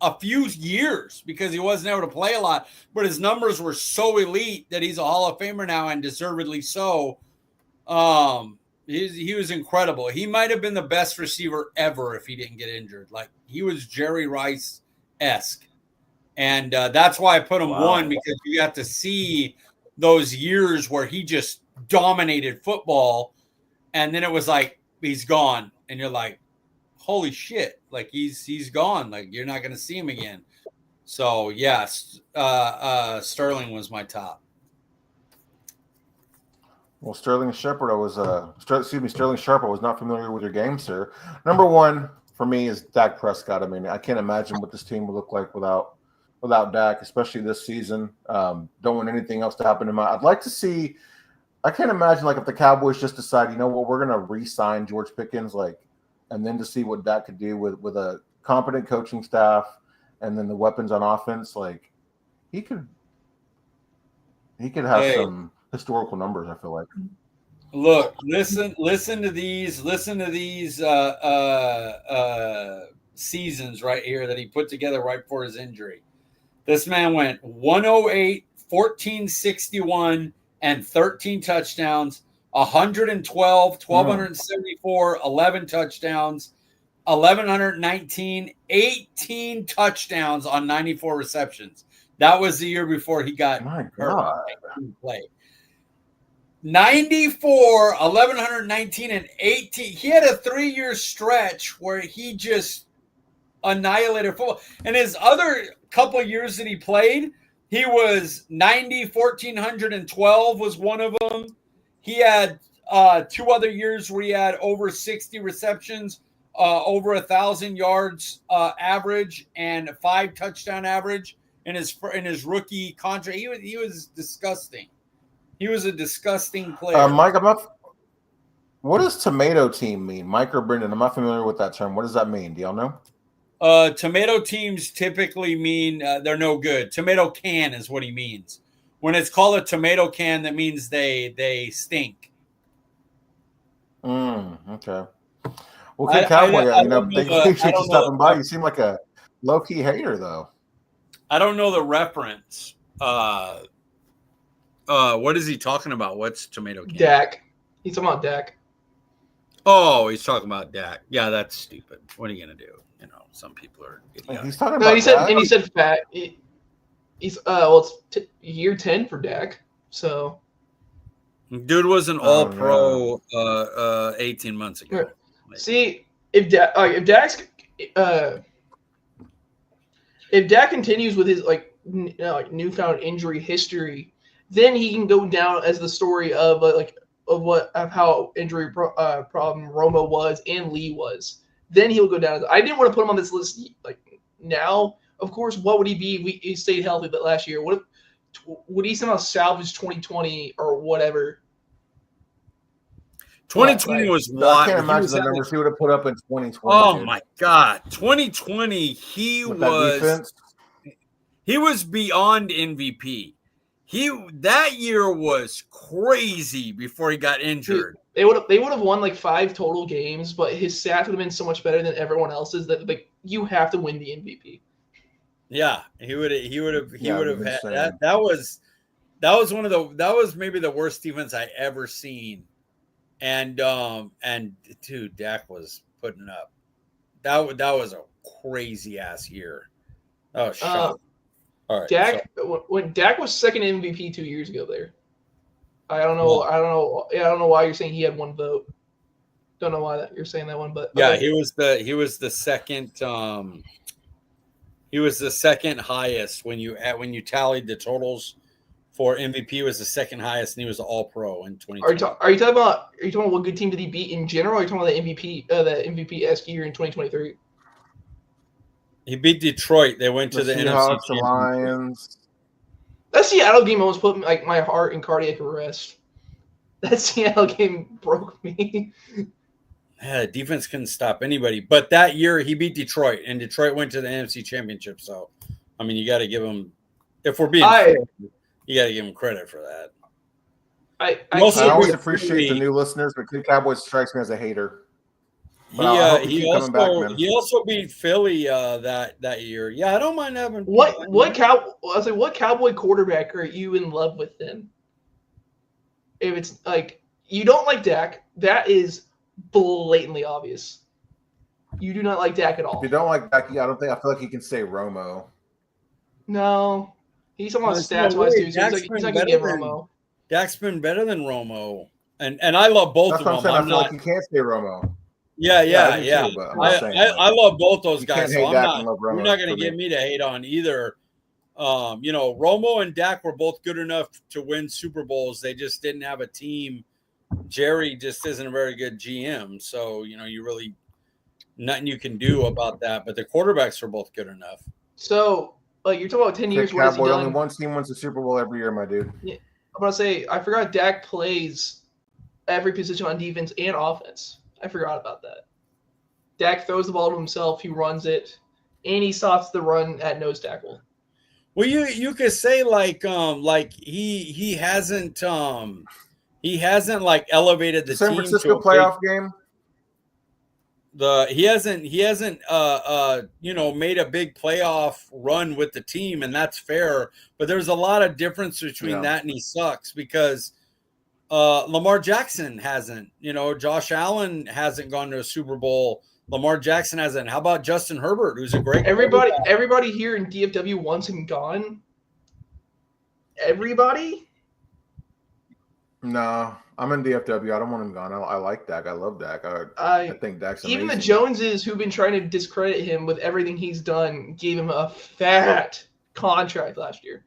a few years because he wasn't able to play a lot, but his numbers were so elite that he's a Hall of Famer now and deservedly so. He was incredible. He might have been the best receiver ever if he didn't get injured. He was Jerry Rice-esque. And that's why I put him 1 because you got to see those years where he just dominated football. And then it was he's gone. And you're like, holy shit. He's gone. You're not going to see him again. So, yes, Sterling was my top. Well, Sterling Sharp, I was not familiar with your game, sir. Number 1 for me is Dak Prescott. I mean, I can't imagine what this team would look like without Dak, especially this season. Don't want anything else to happen to him. I'd like to see. I can't imagine if the Cowboys just decide, you know what, we're going to re-sign George Pickens, and then to see what Dak could do with a competent coaching staff, and then the weapons on offense. He could have some historical numbers, I feel like. Look, listen to these seasons right here that he put together right before his injury. This man went 108, 1461, and 13 touchdowns, 112, 1,274, 11 touchdowns, 1,119, 18 touchdowns on 94 receptions. That was the year before he got hurt. Play. 94, 1,119, and 18. He had a 3-year stretch where he just annihilated football. And his other couple of years that he played, he was 90, 1,412 was one of them. He had 2 other years where he had over 60 receptions, over 1,000 yards average, and 5 touchdown average in his rookie contract. He was disgusting. He was a disgusting player. Mike, what does tomato team mean? Mike or Brenden? I'm not familiar with that term. What does that mean? Do y'all know? Tomato teams typically mean they're no good. Tomato can is what he means. When it's called a tomato can, that means they stink. Okay. Well, good Cowboy. Thanks for stopping by. You seem like a low-key hater, though. I don't know the reference. What is he talking about? What's tomato can? Dak. He's talking about Dak. Oh, he's talking about Dak. Yeah, that's stupid. What are you gonna do? Some people are idiotic. He's talking about he said fat. He's it's year 10 for Dak. So dude was an all-pro 18 months ago. See, if Dak continues with his newfound injury history, then he can go down as the story of how injury problem Romo was and Lee was. Then he'll go down. I didn't want to put him on this list now. Of course, what would he be if he stayed healthy but last year? Would he somehow salvage 2020 or whatever? 2020 was wild. I can't imagine the numbers he would have put up in 2020. Oh my God, 2020 he was beyond MVP. That year was crazy before he got injured. They would have won 5 total games, but his stats would have been so much better than everyone else's that you have to win the MVP. Yeah, he would have had that. That was maybe the worst defense I ever seen. And dude, Dak was putting up. That was a crazy ass year. Oh, shocking. All right, Dak, when Dak was second MVP 2 years ago, I don't know. I don't know why you're saying he had 1 vote. Don't know why you're saying that one, but yeah, okay. He was the second. He was the second highest when you tallied the totals for MVP. Was the second highest, and he was All Pro in 2020. Are you talking about what good team did he beat in general? Or are you talking about the MVP-esque year in 2023? He beat Detroit. They went to the NFC the Lions. That Seattle game almost put my heart in cardiac arrest. That Seattle game broke me. Yeah, defense couldn't stop anybody. But that year he beat Detroit, and Detroit went to the NFC Championship. So, I mean, you got to give him. If we're being fair, you got to give him credit for that. I always appreciate the new listeners, but Good Cowboys strikes me as a hater. He also beat Philly that year. Yeah, I don't mind having what Cowboy quarterback are you in love with then? If it's you don't like Dak, that is blatantly obvious. You do not like Dak at all. If you don't like Dak, I feel like you can say Romo. No, he's talking about stats wise too. So he's not gonna get Romo. Dak's been better than Romo, and I love both of them. That's what I'm saying. I feel like you can't say Romo. Yeah. I love both those guys. So you're not going to get me to hate on either. Romo and Dak were both good enough to win Super Bowls. They just didn't have a team. Jerry just isn't a very good GM. So, you really nothing you can do about that. But the quarterbacks are both good enough. So, you're talking about 10 years. What has he done? Only one team wins the Super Bowl every year, my dude. Yeah, I'm going to say, I forgot Dak plays every position on defense and offense. I forgot about that. Dak throws the ball to himself. He runs it, and he stops the run at nose tackle. Well, you could say he hasn't elevated the San team Francisco to a playoff game. He hasn't made a big playoff run with the team, and that's fair. But there's a lot of difference between that and he sucks because. Lamar Jackson hasn't, Josh Allen hasn't gone to a Super Bowl. Lamar Jackson hasn't. How about Justin Herbert, who's a great everybody here in DFW wants him gone. Everybody? No, I'm in DFW. I don't want him gone. I like Dak. I love Dak. I think Dak's amazing. Even the Joneses, who've been trying to discredit him with everything he's done, gave him a fat contract last year.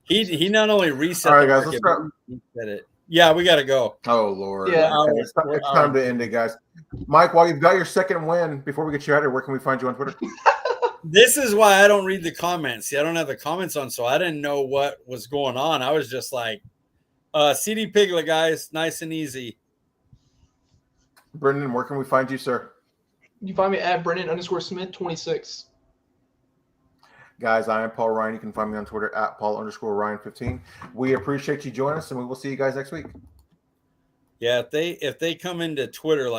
He not only reset. All right, guys, let's start. He said it. Yeah, we got to go. Oh Lord. Yeah. Okay, it's time to end it, guys. Mike, while you've got your second win, before we get you out of here, where can we find you on Twitter? This is why I don't read the comments. See, I don't have the comments on, so I didn't know what was going on. I was just like, CD Piglet, guys, nice and easy. Brenden, where can we find you, sir? You find me at Brenden_Smith 26. Guys, I am Paul Ryan. You can find me on Twitter at Paul_Ryan15. We appreciate you joining us, and we will see you guys next week. Yeah, if they come into Twitter like